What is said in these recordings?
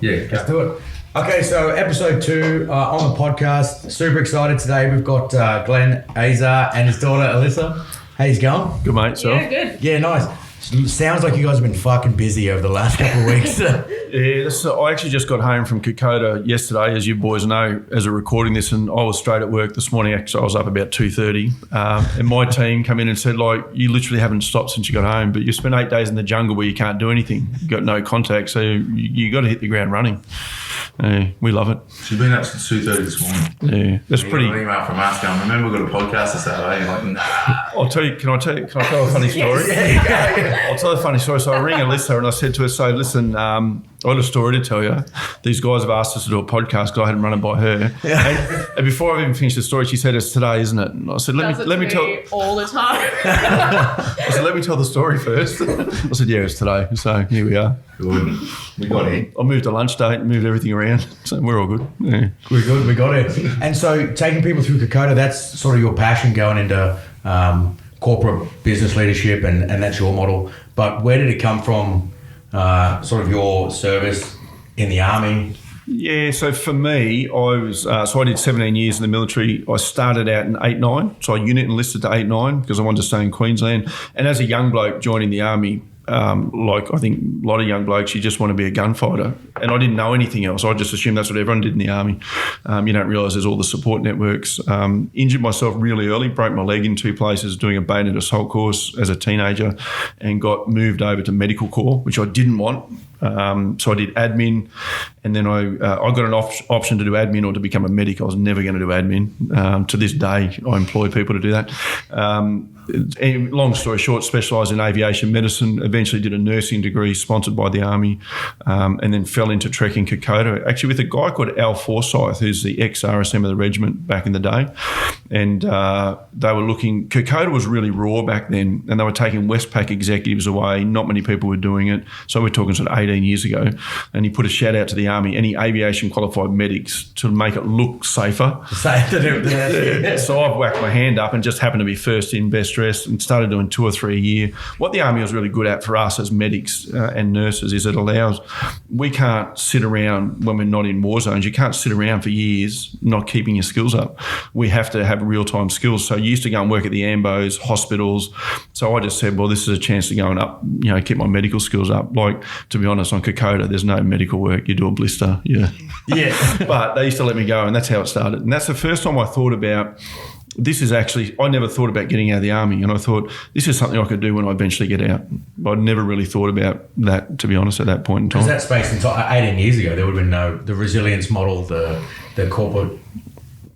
Yeah, let's do it. Okay, so episode 2 on the podcast. Super excited today. We've got Glenn, Azar, and his daughter Alyssa. How's it going? Good, mate. So. Yeah, good. Yeah, nice. Sounds like you guys have been fucking busy over the last couple of weeks. Yeah, I actually just got home from Kokoda yesterday, as you boys know, as we're recording this, and I was straight at work this morning. Actually, I was up about 2:30, and my team come in and said, like, you literally haven't stopped since you got home, but you spent 8 days in the jungle where you can't do anything. You've got no contact, so you got to hit the ground running. We love it. She's been up since 2:30 this morning. Yeah, that's pretty. Got an email from us going, remember we've got a podcast this Saturday? You're like, nah. I'll tell you. Can I tell a funny story? I'll tell a funny story. So I rang Alyssa and I said to her, so listen, I've got a story to tell you. These guys have asked us to do a podcast because I hadn't run it by her. And before I even finished the story, she said, it's today, isn't it? And I said, let me tell. All the time. I said, let me tell the story first. I said, yeah, it's today. So here we are. Good. We got it. I moved the lunch date and moved everything around. So we're all good. Yeah. We're good. We got it. And so taking people through Kokoda, that's sort of your passion going into corporate business leadership, and that's your model. But where did it come from, sort of your service in the army? Yeah, so for me, I did 17 years in the military. I started out in 89, so I unit enlisted to 89 because I wanted to stay in Queensland. And as a young bloke joining the army, like I think a lot of young blokes, you just want to be a gunfighter. And I didn't know anything else. I just assumed that's what everyone did in the army. You don't realise there's all the support networks. Injured myself really early, broke my leg in 2 places doing a bayonet assault course as a teenager, and got moved over to medical corps, which I didn't want. So I did admin, and then I got an option to do admin or to become a medic. I was never going to do admin. To this day, I employ people to do that. Long story short, specialised in aviation medicine, eventually did a nursing degree sponsored by the Army, and then fell into trekking Kokoda, actually with a guy called Al Forsyth, who's the ex-RSM of the regiment back in the day. And they were looking, Kokoda was really raw back then, and they were taking Westpac executives away. Not many people were doing it. So we're talking sort of 18 years ago. And he put a shout out to the Army, any aviation qualified medics, to make it look safer. So I've whacked my hand up and just happened to be first in best dressed and started doing 2 or 3 a year. What the Army was really good at for us as medics and nurses is it allows, we can't sit around when we're not in war zones. You can't sit around for years not keeping your skills up. We have to have real-time skills. So you used to go and work at the AMBOs, hospitals. So I just said, well, this is a chance to go and up, keep my medical skills up. Like, to be honest, on Kokoda, there's no medical work. You do a blister, yeah. But they used to let me go, and that's how it started. And that's the first time I thought about, I never thought about getting out of the Army, and I thought this is something I could do when I eventually get out. I'd never really thought about that, to be honest, at that point in time. Because that space, 18 years ago, there would have been the resilience model, the corporate...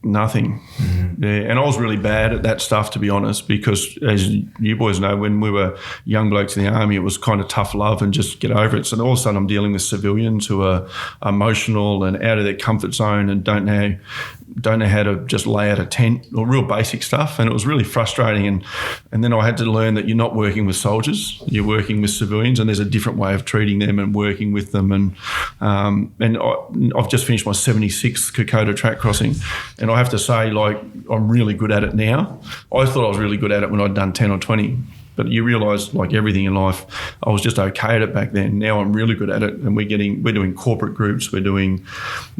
Nothing. Mm-hmm. Yeah, and I was really bad at that stuff, to be honest, because as you boys know, when we were young blokes in the Army, it was kind of tough love and just get over it. So all of a sudden I'm dealing with civilians who are emotional and out of their comfort zone and don't know how to just lay out a tent, or real basic stuff. And it was really frustrating. And then I had to learn that you're not working with soldiers, you're working with civilians, and there's a different way of treating them and working with them. And I've just finished my 76th Kokoda track crossing. And I have to say, like, I'm really good at it now. I thought I was really good at it when I'd done 10 or 20. But you realise, like everything in life, I was just okay at it back then. Now I'm really good at it, and we're doing corporate groups, we're doing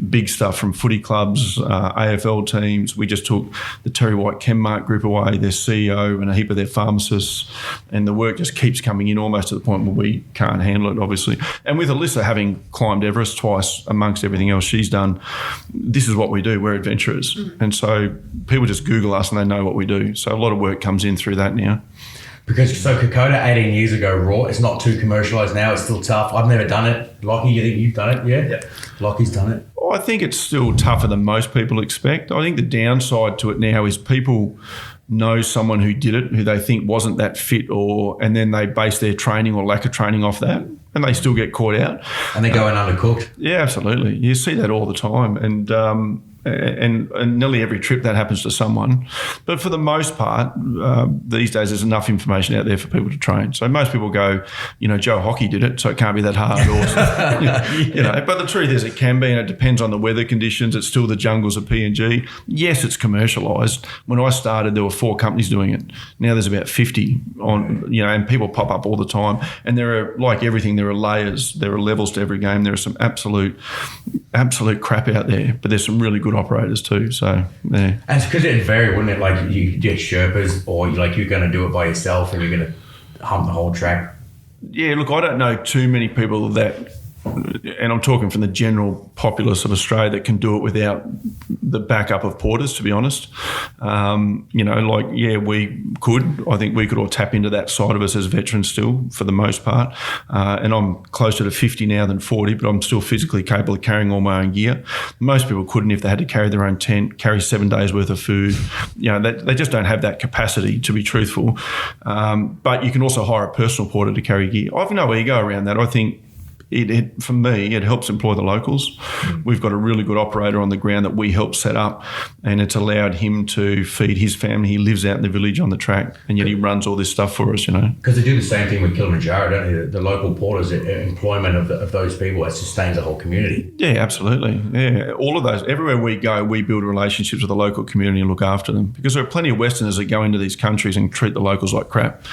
big stuff from footy clubs, AFL teams. We just took the Terry White Chemmark group away, their CEO and a heap of their pharmacists, and the work just keeps coming in almost to the point where we can't handle it, obviously. And with Alyssa having climbed Everest twice amongst everything else she's done, this is what we do. We're adventurers. And so people just Google us and they know what we do. So a lot of work comes in through that now. Because Kokoda 18 years ago, raw, it's not too commercialised now, it's still tough. I've never done it. Lockie, you think you've done it? Yeah. Lockie's done it. I think it's still tougher than most people expect. I think the downside to it now is people know someone who did it, who they think wasn't that fit, and then they base their training or lack of training off that, and they still get caught out. And they're going undercooked. Yeah, absolutely. You see that all the time. And and nearly every trip that happens to someone. But for the most part, these days there's enough information out there for people to train. So most people go, Joe Hockey did it, so it can't be that hard. Or, but the truth is it can be, and it depends on the weather conditions. It's still the jungles of PNG. Yes, it's commercialised. When I started, there were 4 companies doing it. Now there's about 50 on, and people pop up all the time. And there are, like everything, there are layers, there are levels to every game. There are some absolute crap out there, but there's some really good operators too. So yeah. And it's because it'd vary, wouldn't it? Like you get Sherpas, or like you're going to do it by yourself, and you're going to hump the whole track. Yeah, look, I don't know too many people that, and I'm talking from the general populace of Australia, that can do it without the backup of porters, to be honest. We could. I think we could all tap into that side of us as veterans still, for the most part. And I'm closer to 50 now than 40, but I'm still physically capable of carrying all my own gear. Most people couldn't if they had to carry their own tent, carry 7 days worth of food. They just don't have that capacity, to be truthful. But you can also hire a personal porter to carry gear. I've no ego around that. I think for me, it helps employ the locals. We've got a really good operator on the ground that we help set up, and it's allowed him to feed his family. He lives out in the village on the track, and yet he runs all this stuff for us, Because they do the same thing with Kilimanjaro, don't they? The local porters, employment of those people, it sustains the whole community. Yeah, absolutely. Yeah, all of those. Everywhere we go, we build relationships with the local community and look after them, because there are plenty of Westerners that go into these countries and treat the locals like crap,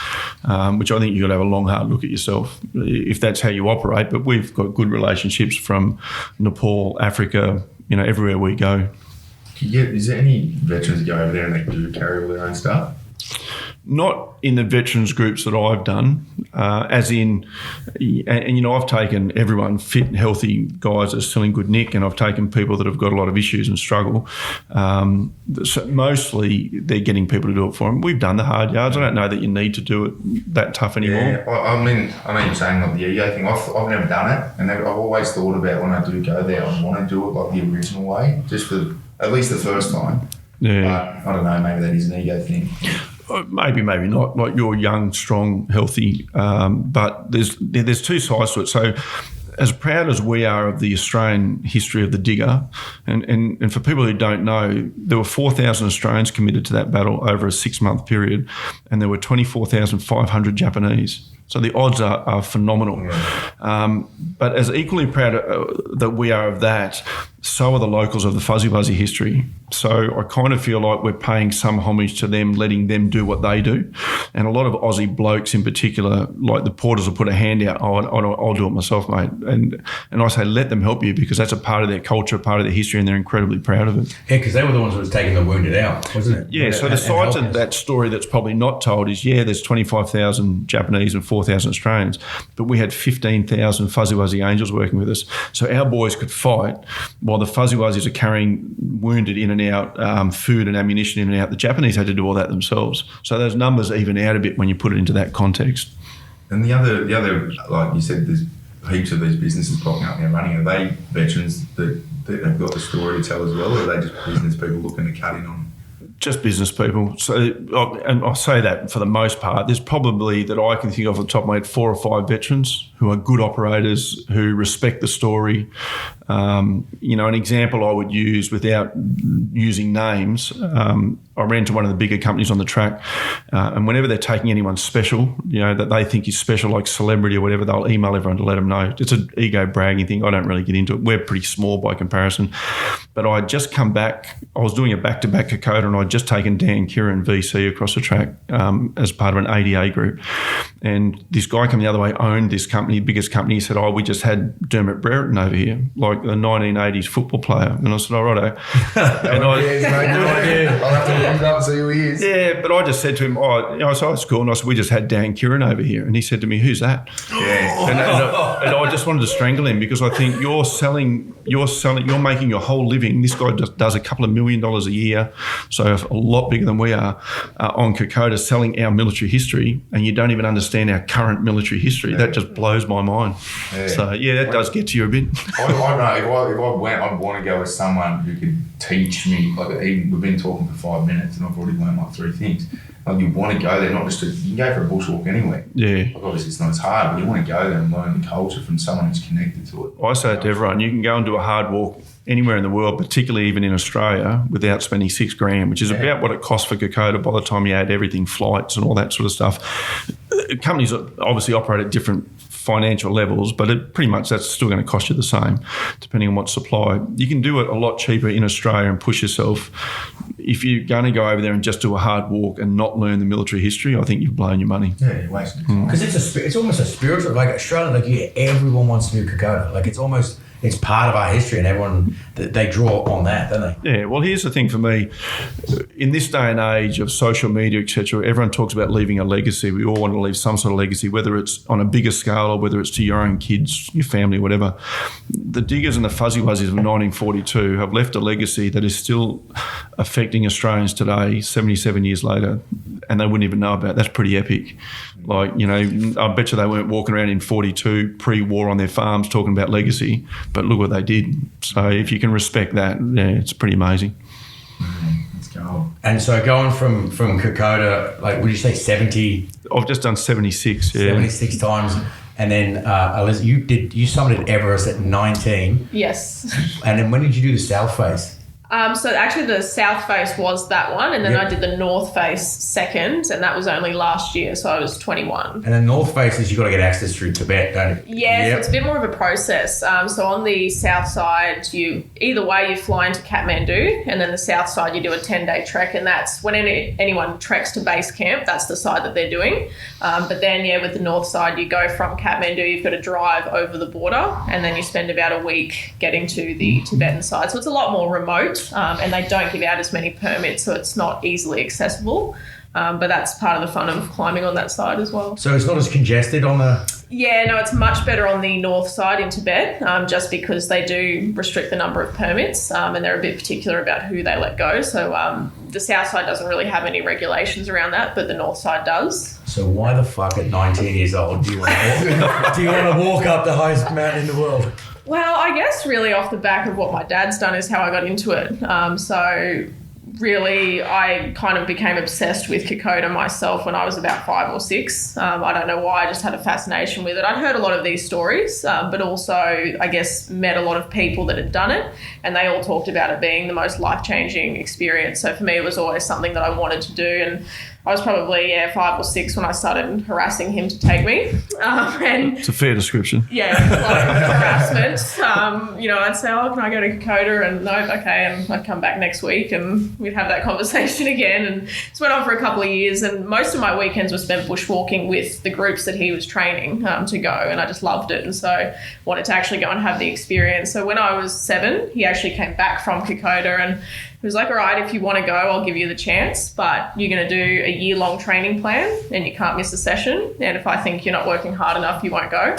which I think you've got to have a long, hard look at yourself if that's how you operate. But we've got good relationships from Nepal, Africa, everywhere we go. Is there any veterans that go over there and they do carry all their own stuff? Not in the veterans groups that I've done, as in, and I've taken everyone fit and healthy guys that are still in good nick, and I've taken people that have got a lot of issues and struggle. So mostly they're getting people to do it for them. We've done the hard yards. I don't know that you need to do it that tough anymore. Yeah, I mean, saying like the ego thing, I've never done it, and I've always thought about when I do go there, I want to do it like the original way, just for at least the first time. Yeah. But I don't know, maybe that is an ego thing. Maybe not. Like, you're young, strong, healthy, but there's 2 sides to it. So as proud as we are of the Australian history of the digger, and for people who don't know, there were 4,000 Australians committed to that battle over a 6-month period, and there were 24,500 Japanese. So the odds are phenomenal. Yeah. But as equally proud that we are of that, so are the locals of the Fuzzy Wuzzy history. So I kind of feel like we're paying some homage to them, letting them do what they do. And a lot of Aussie blokes in particular, like the porters will put a hand out, I'll do it myself, mate. And I say, let them help you, because that's a part of their culture, part of their history, and they're incredibly proud of it. Yeah, because they were the ones who was taking the wounded out, wasn't it? Yeah, so the sides of that story that's probably not told is, there's 25,000 Japanese and 4,000 Australians, but we had 15,000 Fuzzy Wuzzy Angels working with us. So our boys could fight while the Fuzzy Wuzzies are carrying wounded in and out, food and ammunition in and out. The Japanese had to do all that themselves. So those numbers even out a bit when you put it into that context. And the other, like you said, there's heaps of these businesses popping up now running. Are they veterans that have got the story to tell as well, or are they just business people looking to cut in on? Just business people. So, and I say that for the most part, there's probably, that I can think of off the top of my head, 4 or 5 veterans who are good operators, who respect the story. An example I would use without using names, I ran to one of the bigger companies on the track, and whenever they're taking anyone special, that they think is special, like celebrity or whatever, they'll email everyone to let them know. It's an ego bragging thing. I don't really get into it. We're pretty small by comparison. But I'd just come back. I was doing a back-to-back Kokoda, and I'd just taken Dan Kieran VC across the track as part of an ADA group. And this guy coming the other way owned this company, biggest company. He said, we just had Dermot Brereton over here, like the 1980s football player. And I said, righto. And I'll have to look up and see who he is. Yeah, but I just said to him, I said, it's cool. And I said, we just had Dan Kieran over here. And he said to me, who's that? Yeah. And I just wanted to strangle him, because I think you're making your whole living. This guy just does a couple of $1 million a year, so a lot bigger than we are, on Kokoda, selling our military history, and you don't even understand our current military history. Yeah. That just blows my mind. Yeah. So, that does get to you a bit. I know, if I went, I'd want to go with someone who could teach me, we've been talking for 5 minutes and I've already learned like 3 things. Like you want to go there, not just you can go for a bushwalk anywhere. Yeah. Like obviously it's not as hard, but you want to go there and learn the culture from someone who's connected to it. I say it to everyone, you can go and do a hard walk anywhere in the world, particularly even in Australia, without spending $6,000, which is about what it costs for Kokoda by the time you add everything, flights and all that sort of stuff. Companies obviously operate at different financial levels, but pretty much that's still going to cost you the same, depending on what supply. You can do it a lot cheaper in Australia and push yourself. If you're going to go over there and just do a hard walk and not learn the military history, I think you've blown your money. Yeah, you're wasting time. Because it's almost a spiritual, like Australia, like everyone wants to do Kokoda. Like it's part of our history, and everyone, they draw on that, don't they? Yeah, well, here's the thing for me. In this day and age of social media, etc., everyone talks about leaving a legacy. We all want to leave some sort of legacy, whether it's on a bigger scale or whether it's to your own kids, your family, whatever. The Diggers and the Fuzzy Wuzzies of 1942 have left a legacy that is still affecting Australians today, 77 years later, and they wouldn't even know about it. That's pretty epic. Like, you know, I bet you they weren't walking around in 42 pre-war on their farms talking about legacy, but look what they did. So if you can respect that, yeah, it's pretty amazing. Let's go. And so going from Kokoda, like, would you say 70? I've just done 76, yeah. 76 times. And then, Alyssa, you summited Everest at 19. Yes. And then when did you do the South Face? So actually the South Face was that one, and then I did the North Face second, and that was only last year, so I was 21. And the North Face is you got to get access through Tibet, don't you? Yeah, so it's a bit more of a process. So on the south side, either way you fly into Kathmandu, and then the south side you do a 10-day trek, and that's when anyone treks to base camp, that's the side that they're doing. But then, with the north side, you go from Kathmandu, you've got to drive over the border, and then you spend about a week getting to the Tibetan side. So it's a lot more remote. And they don't give out as many permits, so it's not easily accessible. But that's part of the fun of climbing on that side as well. So it's not as congested on the... Yeah, no, it's much better on the north side in Tibet, just because they do restrict the number of permits, and they're a bit particular about who they let go. So the south side doesn't really have any regulations around that, but the north side does. So why the fuck at 19 years old do you want to walk up the highest mountain in the world? Well, I guess really off the back of what my dad's done is how I got into it. So really, I kind of became obsessed with Kokoda myself when I was about 5 or 6. I don't know why, I just had a fascination with it. I'd heard a lot of these stories, but also, I guess, met a lot of people that had done it, and they all talked about it being the most life-changing experience. So for me, it was always something that I wanted to do, and I was probably 5 or 6 when I started harassing him to take me. And it's a fair description. Yeah, like harassment. I'd say, oh, can I go to Kokoda? And no, okay. And I'd come back next week and we'd have that conversation again. And it went on for a couple of years. And most of my weekends were spent bushwalking with the groups that he was training to go. And I just loved it. And so wanted to actually go and have the experience. So when I was 7, he actually came back from Kokoda and he was like, all right, if you want to go, I'll give you the chance, but you're going to do a year-long training plan and you can't miss a session. And if I think you're not working hard enough, you won't go.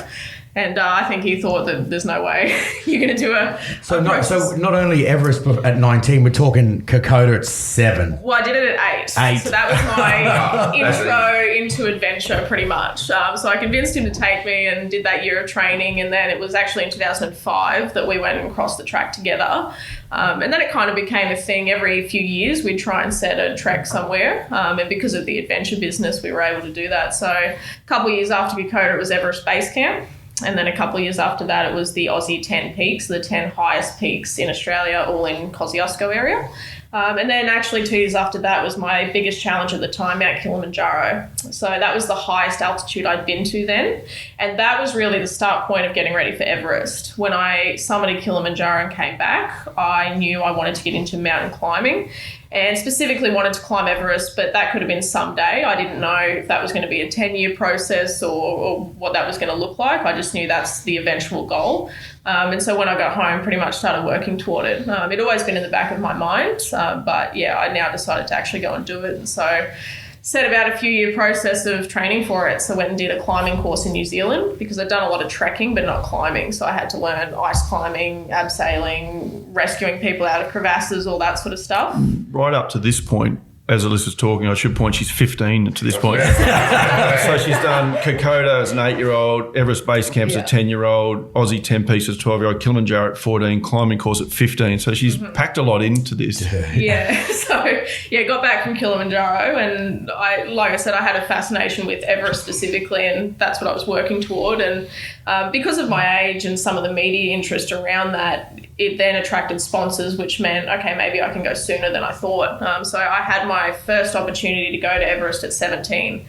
And I think he thought that there's no way you're going to do So not only Everest at 19, we're talking Kokoda at 7. Well, I did it at 8. So that was my intro into adventure pretty much. So I convinced him to take me and did that year of training. And then it was actually in 2005 that we went and crossed the track together. And then it kind of became a thing. Every few years we'd try and set a trek somewhere. And because of the adventure business, we were able to do that. So a couple of years after Kokoda, it was Everest Base Camp. And then a couple of years after that, it was the Aussie 10 peaks, the 10 highest peaks in Australia, all in Kosciuszko area. And then actually 2 years after that was my biggest challenge at the time, Mount Kilimanjaro. So that was the highest altitude I'd been to then. And that was really the start point of getting ready for Everest. When I summited Kilimanjaro and came back, I knew I wanted to get into mountain climbing and specifically wanted to climb Everest, but that could have been someday. I didn't know if that was going to be a 10-year process or what that was going to look like. I just knew that's the eventual goal. And so when I got home, pretty much started working toward it. It'd always been in the back of my mind, but yeah, I now decided to actually go and do it. And so set about a few-year process of training for it. So went and did a climbing course in New Zealand because I'd done a lot of trekking but not climbing. So I had to learn ice climbing, abseiling, rescuing people out of crevasses, all that sort of stuff. Right up to this point, as Alyssa's talking, I should point, she's 15 to this point. So she's done Kokoda as an 8-year-old, Everest Base Camp's a 10-year-old, Aussie 10 pieces 12-year-old, Kilimanjaro at 14, climbing course at 15. So she's packed a lot into this. Yeah. So, got back from Kilimanjaro, and like I said, I had a fascination with Everest specifically, and that's what I was working toward. And because of my age and some of the media interest around that, it then attracted sponsors, which meant, okay, maybe I can go sooner than I thought. So I had my first opportunity to go to Everest at 17.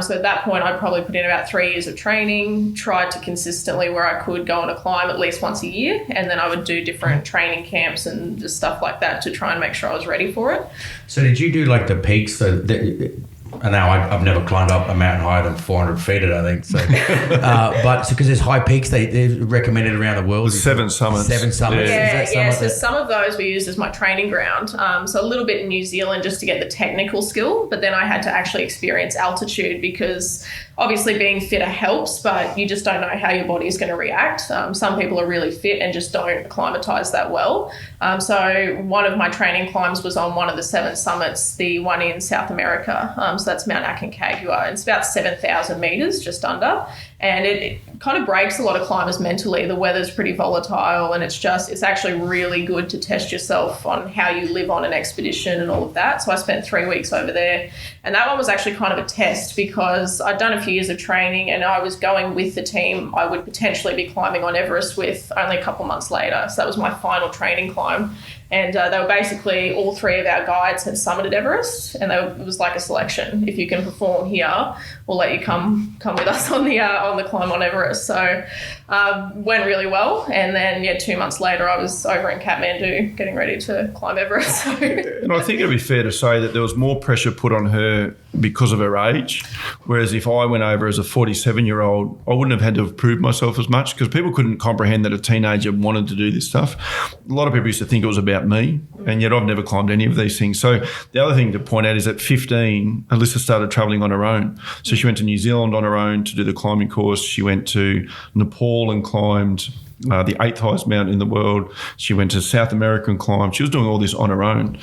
So at that point, I probably put in about 3 years of training, tried to consistently, where I could, go on a climb at least once a year. And then I would do different training camps and just stuff like that to try and make sure I was ready for it. So did you do like the peaks? So and now I've never climbed up a mountain higher than 400 feet, I think. So, but because there's high peaks, they're recommended around the world. 7 summits. 7 summits. Yeah. So some of those we used as my training ground. So a little bit in New Zealand just to get the technical skill, but then I had to actually experience altitude, because obviously being fitter helps, but you just don't know how your body is going to react. Some people are really fit and just don't acclimatise that well. So one of my training climbs was on one of the 7 summits, the one in South America. So that's Mount Aconcagua. It's about 7,000 metres, just under. And it kind of breaks a lot of climbers mentally. The weather's pretty volatile, and it's actually really good to test yourself on how you live on an expedition and all of that. So I spent 3 weeks over there, and that one was actually kind of a test, because I'd done a few years of training and I was going with the team I would potentially be climbing on Everest with only a couple months later. So that was my final training climb. And they were basically, all 3 of our guides had summited Everest, and it was like a selection. If you can perform here, we'll let you come with us on the climb on Everest. So went really well. And then 2 months later, I was over in Kathmandu getting ready to climb Everest. And I think it'd be fair to say that there was more pressure put on her because of her age, whereas if I went over as a 47-year-old, I wouldn't have had to have proved myself as much, because people couldn't comprehend that a teenager wanted to do this stuff. A lot of people used to think it was about me, and yet I've never climbed any of these things. So the other thing to point out is at 15, Alyssa started travelling on her own. So she went to New Zealand on her own to do the climbing course. She went to Nepal and climbed the 8th highest mountain in the world. She went to South America and climbed. She was doing all this on her own.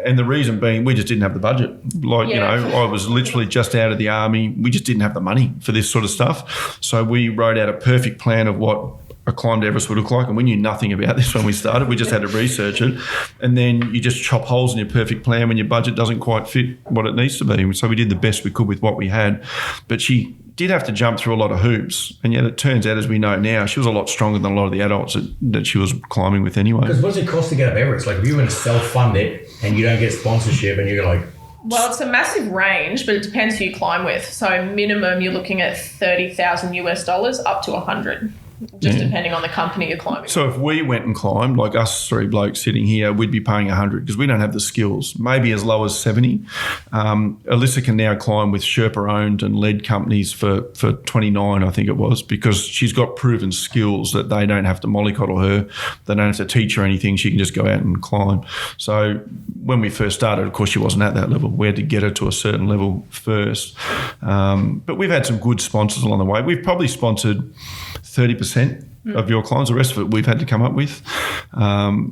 And the reason being, we just didn't have the budget. I was literally just out of the army. We just didn't have the money for this sort of stuff. So we wrote out a perfect plan of what a climb to Everest would look like, and we knew nothing about this when we started. We just had to research it, and then you just chop holes in your perfect plan when your budget doesn't quite fit what it needs to be. So we did the best we could with what we had, but she did have to jump through a lot of hoops, and yet it turns out, as we know now, she was a lot stronger than a lot of the adults that she was climbing with anyway. Because what does it cost to get up Everest? Like, if you were to self-fund it and you don't get sponsorship and you're like... Well, it's a massive range, but it depends who you climb with. So minimum, you're looking at $30,000 up to 100. Just depending on the company you're climbing. So if we went and climbed, like us 3 blokes sitting here, we'd be paying 100, because we don't have the skills. Maybe as low as 70. Alyssa can now climb with Sherpa-owned and led companies for 29, I think it was, because she's got proven skills that they don't have to mollycoddle her. They don't have to teach her anything. She can just go out and climb. So when we first started, of course, she wasn't at that level. We had to get her to a certain level first. But we've had some good sponsors along the way. We've probably sponsored 30% of your clients. The rest of it we've had to come up with,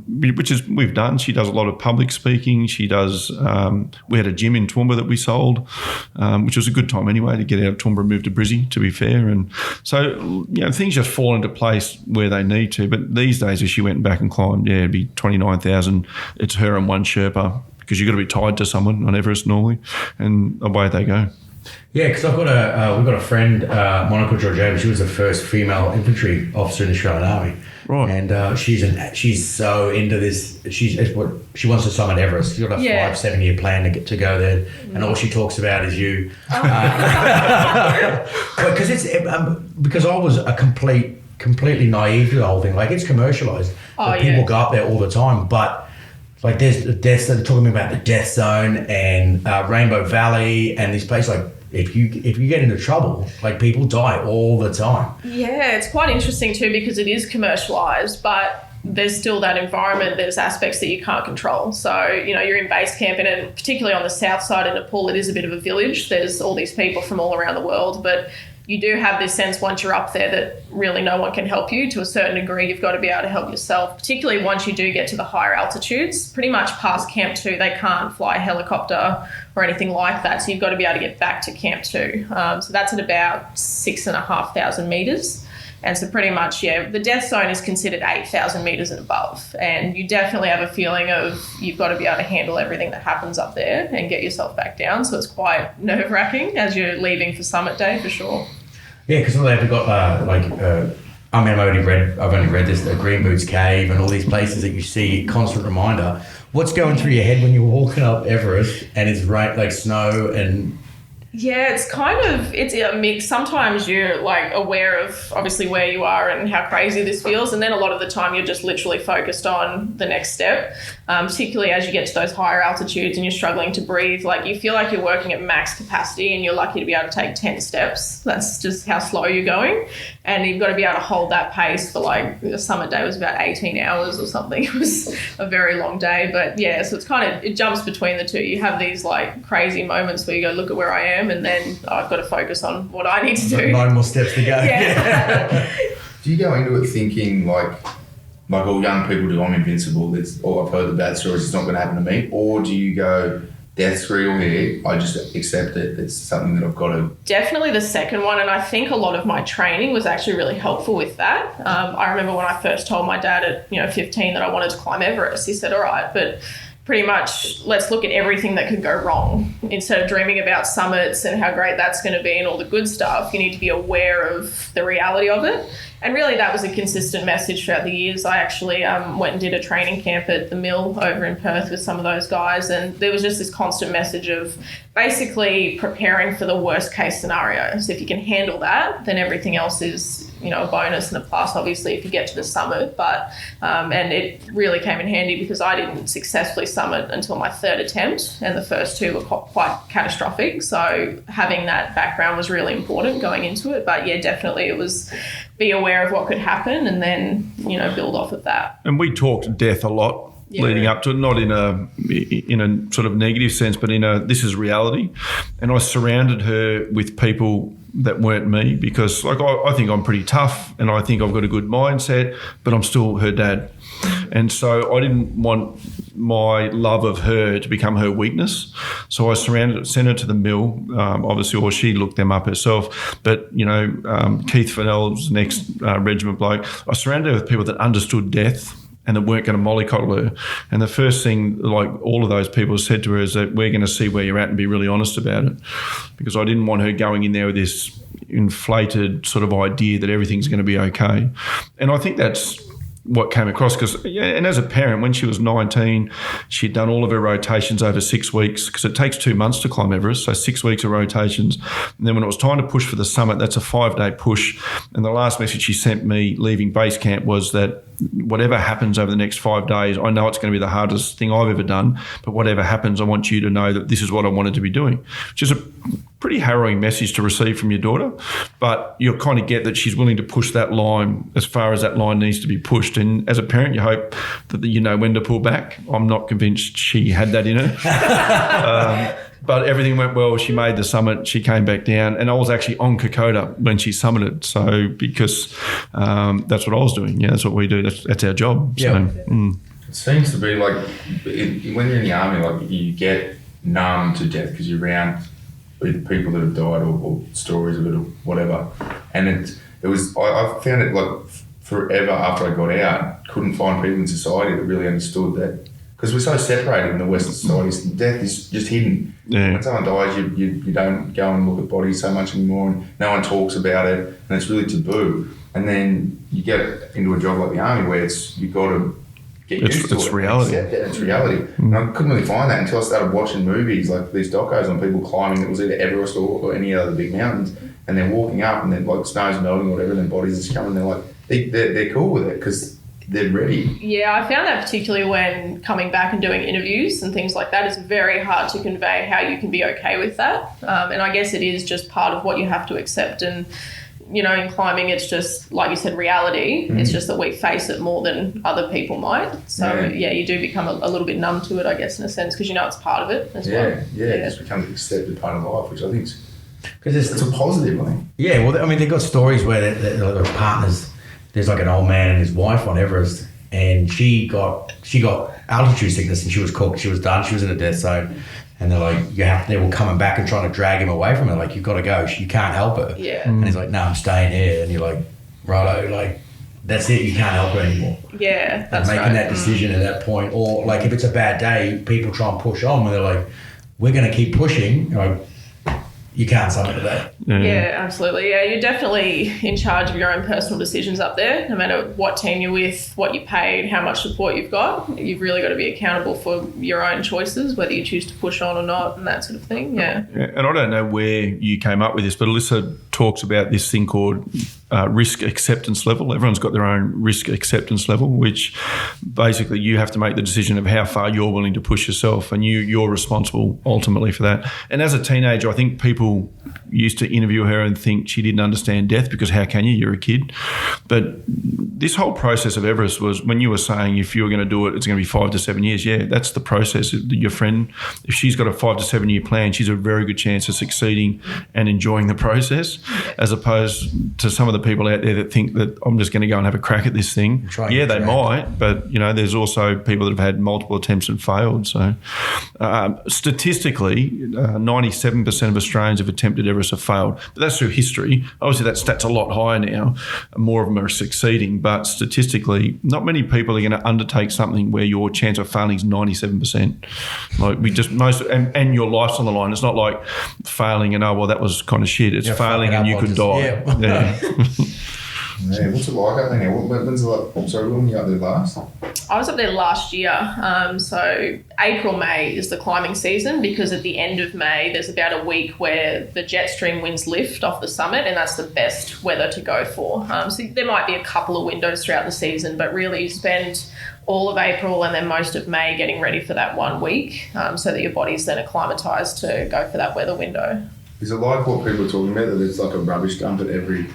which is we've done. She does a lot of public speaking. She does. We had a gym in Toowoomba that we sold, which was a good time anyway to get out of Toowoomba and move to Brizzy, to be fair. And so things just fall into place where they need to. But these days, if she went back and climbed, it'd be 29,000. It's her and one Sherpa, because you've got to be tied to someone on Everest normally, and away they go. Yeah, because we've got a friend, Monica Georgieva. She was the first female infantry officer in the Australian Army, right? And she's so into this. She wants to summit Everest. She's got a 5-7 year plan to go there, and all she talks about is you. Because I was completely naive to the whole thing. Like, it's commercialized. People go up there all the time, but. Like, there's the death. They're talking about the Death Zone and Rainbow Valley and these places. Like, if you get into trouble, like, people die all the time. Yeah, it's quite interesting too, because it is commercialized, but there's still that environment. There's aspects that you can't control. So, you're in base camp, and particularly on the south side of Nepal, it is a bit of a village. There's all these people from all around the world, but you do have this sense once you're up there that really no one can help you. To a certain degree, you've got to be able to help yourself, particularly once you do get to the higher altitudes. Pretty much past Camp 2, they can't fly a helicopter or anything like that, so you've got to be able to get back to Camp 2. So that's at about 6,500 metres. And so pretty much, the death zone is considered 8,000 metres and above. And you definitely have a feeling of you've got to be able to handle everything that happens up there and get yourself back down. So it's quite nerve-wracking as you're leaving for summit day, for sure. Yeah, because they've got I've only read this, the Green Boots Cave and all these places that you see, constant reminder. What's going through your head when you're walking up Everest and it's like snow and... Yeah, it's a mix. Sometimes you're like aware of obviously where you are and how crazy this feels, and then a lot of the time you're just literally focused on the next step, particularly as you get to those higher altitudes and you're struggling to breathe. Like you feel like you're working at max capacity and you're lucky to be able to take 10 steps. That's just how slow you're going, and you've got to be able to hold that pace for like the summit day was about 18 hours or something. It was a very long day, but yeah, so it jumps between the two. You have these like crazy moments where you go, look at where I am, and then I've got to focus on what I need to do. 9 more steps to go. Yeah. Do you go into it thinking like all young people do, I'm invincible, I've heard the bad stories, it's not going to happen to me? Or do you go, death's real here, I just accept it, it's something that I've got to... Definitely the second one, and I think a lot of my training was actually really helpful with that. I remember when I first told my dad at 15 that I wanted to climb Everest, he said, all right, but... pretty much, let's look at everything that could go wrong. Instead of dreaming about summits and how great that's going to be and all the good stuff, you need to be aware of the reality of it. And really that was a consistent message throughout the years. I actually went and did a training camp at the Mill over in Perth with some of those guys, and there was just this constant message of basically preparing for the worst case scenario. So if you can handle that, then everything else is a bonus and a plus, obviously, if you get to the summit. But and it really came in handy because I didn't successfully summit until my third attempt, and the first two were quite catastrophic. So having that background was really important going into it. But yeah, definitely it was be aware of what could happen and then build off of that. And we talked death a lot. Yeah. Leading up to it, not in a sort of negative sense, but this is reality. And I surrounded her with people that weren't me because I think I'm pretty tough and I think I've got a good mindset, but I'm still her dad. And so I didn't want my love of her to become her weakness. So I sent her to the Mill, obviously, or she looked them up herself. But, Keith Fennell's next regiment bloke, I surrounded her with people that understood death and that weren't going to mollycoddle her. And the first thing, like all of those people said to her, is that we're going to see where you're at and be really honest about it. Because I didn't want her going in there with this inflated sort of idea that everything's going to be okay. And I think that's what came across and as a parent, when she was 19, she'd done all of her rotations over 6 weeks because it takes 2 months to climb Everest, so 6 weeks of rotations. And then when it was time to push for the summit, that's a 5-day push. And the last message she sent me leaving base camp was that whatever happens over the next 5 days, I know it's going to be the hardest thing I've ever done, but whatever happens, I want you to know that this is what I wanted to be doing, which is a pretty harrowing message to receive from your daughter. But you'll kind of get that she's willing to push that line as far as that line needs to be pushed. And as a parent, you hope that you know when to pull back. I'm not convinced she had that in her. But everything went well. She made the summit. She came back down. And I was actually on Kokoda when she summited. So because that's what I was doing. Yeah, that's what we do. That's our job. Yeah. So, It seems to be like when you're in the army, like you get numb to death because you're around people that have died or stories of it or whatever. And it was I found it like forever after I got out, couldn't find people in society that really understood that. Because we're so separated in the Western societies, death is just hidden. Yeah. When someone dies, you don't go and look at bodies so much anymore, and no one talks about it, and it's really taboo. And then you get into a job like the army where you've got to get used to it. It's reality. It's reality. And I couldn't really find that until I started watching movies like these docos on people climbing. It was either Everest or any other big mountains, and they're walking up, and then like snow's melting or whatever, and then bodies just coming. They're like they're cool with it because they're ready. Yeah, I found that particularly when coming back and doing interviews and things like that, it's very hard to convey how you can be okay with that. And I guess it is just part of what you have to accept. And, in climbing, it's just, like you said, reality. It's just that we face it more than other people might. So, yeah you do become a little bit numb to it, I guess, in a sense, because it's part of it as well. Yeah, it just becomes an accepted part of life, which I think is Because It's a positive, like. yeah, well, I mean, they've got stories where they're partners. There's like an old man and his wife on Everest, and she got altitude sickness, and she was cooked. She was done. She was in a death zone, and they're like, they were coming back and trying to drag him away from her. Like, you've got to go. You can't help her. Yeah. And he's like, no, I'm staying here. And you're like, righto, like, that's it. You can't help her anymore. Yeah, that's making right. that decision at that point, or like if it's a bad day, people try and push on, and they're like, we're going to keep pushing. You're like, you can't summon to that. Yeah, absolutely. Yeah, you're definitely in charge of your own personal decisions up there. No matter what team you're with, what you paid, how much support you've got, you've really got to be accountable for your own choices, whether you choose to push on or not, and that sort of thing. Yeah. And I don't know where you came up with this, but Alyssa talks about this thing called risk acceptance level. Everyone's got their own risk acceptance level, which basically you have to make the decision of how far you're willing to push yourself, and you're responsible ultimately for that. And as a teenager, I think people used to interview her and think she didn't understand death, because how can you? You're a kid. But this whole process of Everest was, when you were saying if you were going to do it, it's going to be 5 to 7 years. Yeah, that's the process. Your friend, if she's got a 5 to 7 year plan, she's a very good chance of succeeding and enjoying the process, as opposed to some of the people out there that think that I'm just going to go and have a crack at this thing. Yeah, they might, but there's also people that have had multiple attempts and failed. So statistically, 97% of Australians have attempted Everest have failed. But that's through history. Obviously, that stat's a lot higher now. More of them are succeeding. But statistically, not many people are going to undertake something where your chance of failing is 97%. And your life's on the line. It's not like failing and, that was kind of shit. It's failing and you could die. Yeah. Yeah, what's it like up there? When were you up there last? I was up there last year. So April, May is the climbing season, because at the end of May, there's about a week where the jet stream winds lift off the summit, and that's the best weather to go for. So there might be a couple of windows throughout the season, but really you spend all of April and then most of May getting ready for that 1 week, so that your body's then acclimatised to go for that weather window. Is it like what people are talking about, that it's like a rubbish dump at every...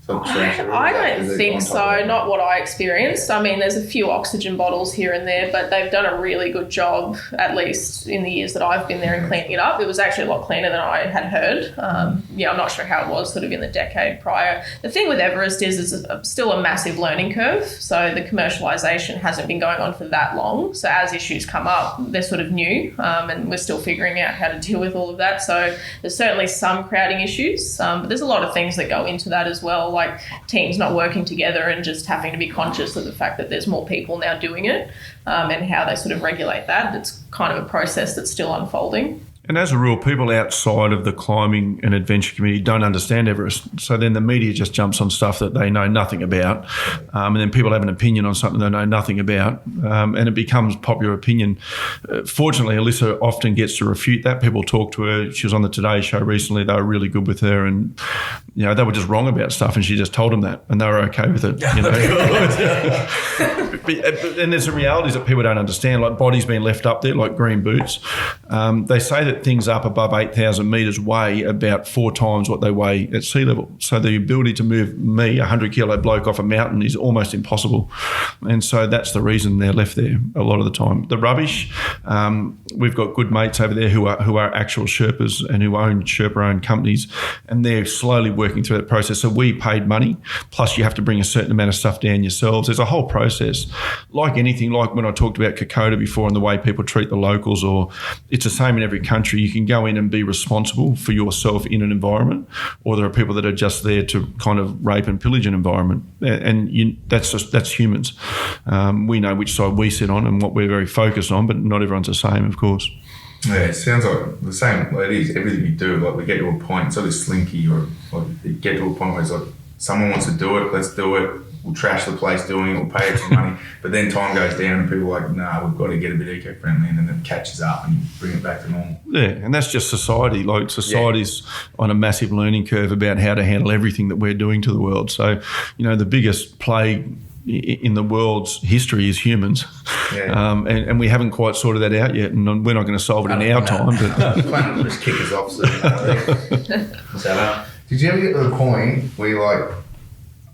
I don't think so, not what I experienced. I mean, there's a few oxygen bottles here and there, but they've done a really good job, at least in the years that I've been there, in cleaning it up. It was actually a lot cleaner than I had heard. I'm not sure how it was sort of in the decade prior. The thing with Everest is it's still a massive learning curve, so the commercialisation hasn't been going on for that long. So as issues come up, they're sort of new, and we're still figuring out how to deal with all of that. So there's certainly some crowding issues, but there's a lot of things that go into that as well, like teams not working together and just having to be conscious of the fact that there's more people now doing it, and how they sort of regulate that. It's kind of a process that's still unfolding. And as a rule, people outside of the climbing and adventure community don't understand Everest. So then the media just jumps on stuff that they know nothing about. And then people have an opinion on something they know nothing about. And it becomes popular opinion. Fortunately, Alyssa often gets to refute that. People talk to her. She was on the Today Show recently. They were really good with her. And, they were just wrong about stuff. And she just told them that. And they were okay with it. And there's some realities that people don't understand, like bodies being left up there, like green boots. They say that things up above 8,000 metres weigh about 4 times what they weigh at sea level. So the ability to move me, a 100-kilo bloke, off a mountain is almost impossible. And so that's the reason they're left there a lot of the time. The rubbish, we've got good mates over there who are actual Sherpas and who own Sherpa-owned companies, and they're slowly working through that process. So we paid money, plus you have to bring a certain amount of stuff down yourselves. There's a whole process. Like anything, like when I talked about Kokoda before and the way people treat the locals, or it's the same in every country. You can go in and be responsible for yourself in an environment, or there are people that are just there to kind of rape and pillage an environment, and that's humans. We know which side we sit on and what we're very focused on, but not everyone's the same, of course. Yeah, it sounds like the same. Well, it is everything you do. Like we get to a point, it's sort of slinky, or like you get to a point where it's like someone wants to do it, let's do it. We'll trash the place doing it, we'll pay it some money. But then time goes down and people are like, nah, we've got to get a bit eco-friendly, and then it catches up and you bring it back to normal. Yeah, and that's just society. Like society's on a massive learning curve about how to handle everything that we're doing to the world. So, the biggest plague in the world's history is humans. Yeah. And we haven't quite sorted that out yet, and we're not going to solve it in our time. But planet just kick us off. So, did you ever get to the point where you're like,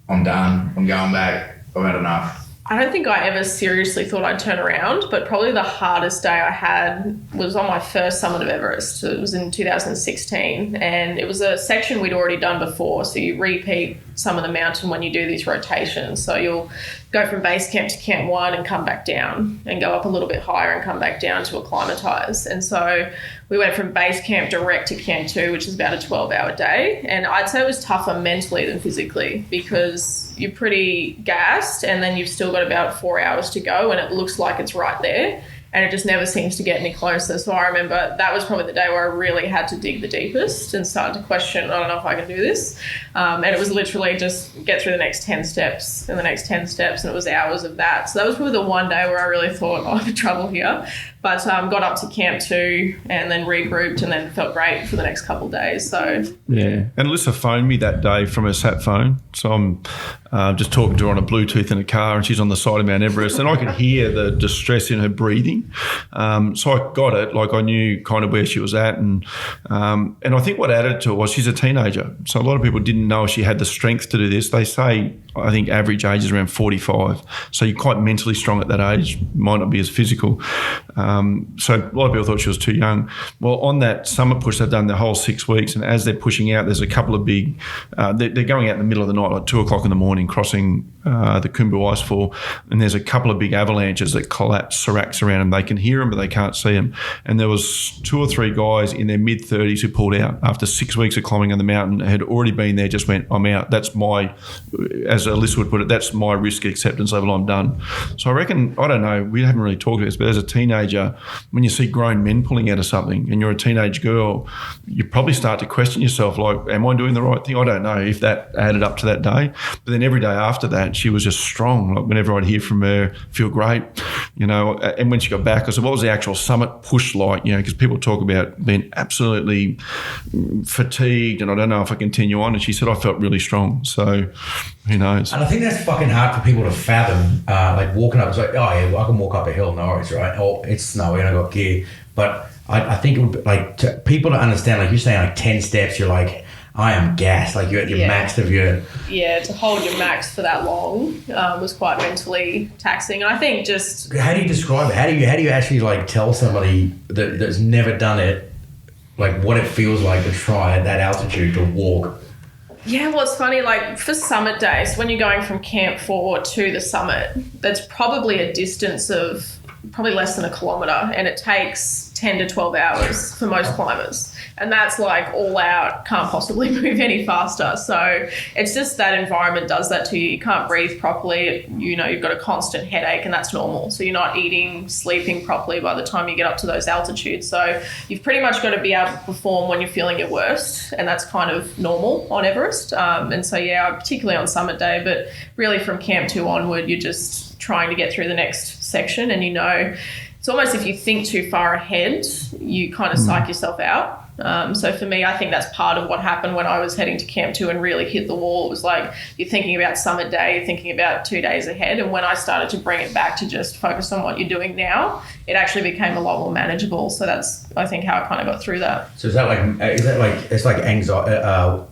I'm done, I'm going back, I've had enough? I don't think I ever seriously thought I'd turn around, but probably the hardest day I had was on my first summit of Everest. It was in 2016, and it was a section we'd already done before. So you repeat some of the mountain when you do these rotations. So you'll go from base camp to camp 1 and come back down, and go up a little bit higher and come back down to acclimatise. And so we went from base camp direct to camp 2, which is about a 12-hour day. And I'd say it was tougher mentally than physically, because you're pretty gassed and then you've still got about 4 hours to go and it looks like it's right there. And it just never seems to get any closer. So I remember that was probably the day where I really had to dig the deepest and start to question, I don't know if I can do this. And it was literally just get through the next 10 steps and the next 10 steps, and it was hours of that. So that was probably the one day where I really thought, I'm in trouble here. But got up to camp 2 and then regrouped and then felt great for the next couple of days. So yeah. And Alyssa phoned me that day from her sat phone. So I'm just talking to her on a Bluetooth in a car, and she's on the side of Mount Everest, and I could hear the distress in her breathing. So I got it. Like, I knew kind of where she was at. And I think what added to it was she's a teenager. So a lot of people didn't know she had the strength to do this. They say, I think average age is around 45. So you're quite mentally strong at that age, might not be as physical. So a lot of people thought she was too young. Well, on that summit push, they've done the whole 6 weeks, and as they're pushing out, there's a couple of big, they're going out in the middle of the night, like 2 o'clock in the morning, crossing the Khumbu Icefall, and there's a couple of big avalanches that collapse seracs around them. They can hear them, but they can't see them. And there was 2 or 3 guys in their mid-30s who pulled out after 6 weeks of climbing on the mountain, had already been there, just went, I'm out. That's my, as Alyssa would put it, that's my risk acceptance level, I'm done. So I reckon, I don't know, we haven't really talked about this, but as a teenager, when you see grown men pulling out of something and you're a teenage girl, you probably start to question yourself, like, am I doing the right thing? I don't know if that added up to that day. But then every day after that, she was just strong. Like, whenever I'd hear from her, feel great, you know. And when she got back, I said, what was the actual summit push like? You know, because people talk about being absolutely fatigued and I don't know if I continue on. And she said, I felt really strong. So who knows? And I think that's fucking hard for people to fathom. Like, walking up, it's like, oh yeah, well, I can walk up a hill, no worries, right? Or it's snowy and I got gear. But I think it would be, like, to people to understand, like you're saying, like 10 steps, you're like, I am gassed, like you're at your max of your... Yeah, to hold your max for that long was quite mentally taxing. And I think just... How do you describe it? How do you actually, like, tell somebody that's never done it, like, what it feels like to try at that altitude to walk? Yeah, well, it's funny, like, for summit days, when you're going from camp 4 to the summit, that's probably a distance of probably less than a kilometre, and it takes 10 to 12 hours for most climbers. And that's like all out, can't possibly move any faster. So it's just that environment does that to you. You can't breathe properly. You know, you've got a constant headache, and that's normal. So you're not eating, sleeping properly by the time you get up to those altitudes. So you've pretty much got to be able to perform when you're feeling your worst, and that's kind of normal on Everest. And so, yeah, particularly on summit day, but really from camp 2 onward, you're just trying to get through the next section. And, you know, it's almost if you think too far ahead, you kind of psych yourself out. So for me, I think that's part of what happened when I was heading to camp 2 and really hit the wall. It was like you're thinking about summit day, you're thinking about 2 days ahead. And when I started to bring it back to just focus on what you're doing now, it actually became a lot more manageable. So that's, I think, how I kind of got through that. So is that like it's like anxiety?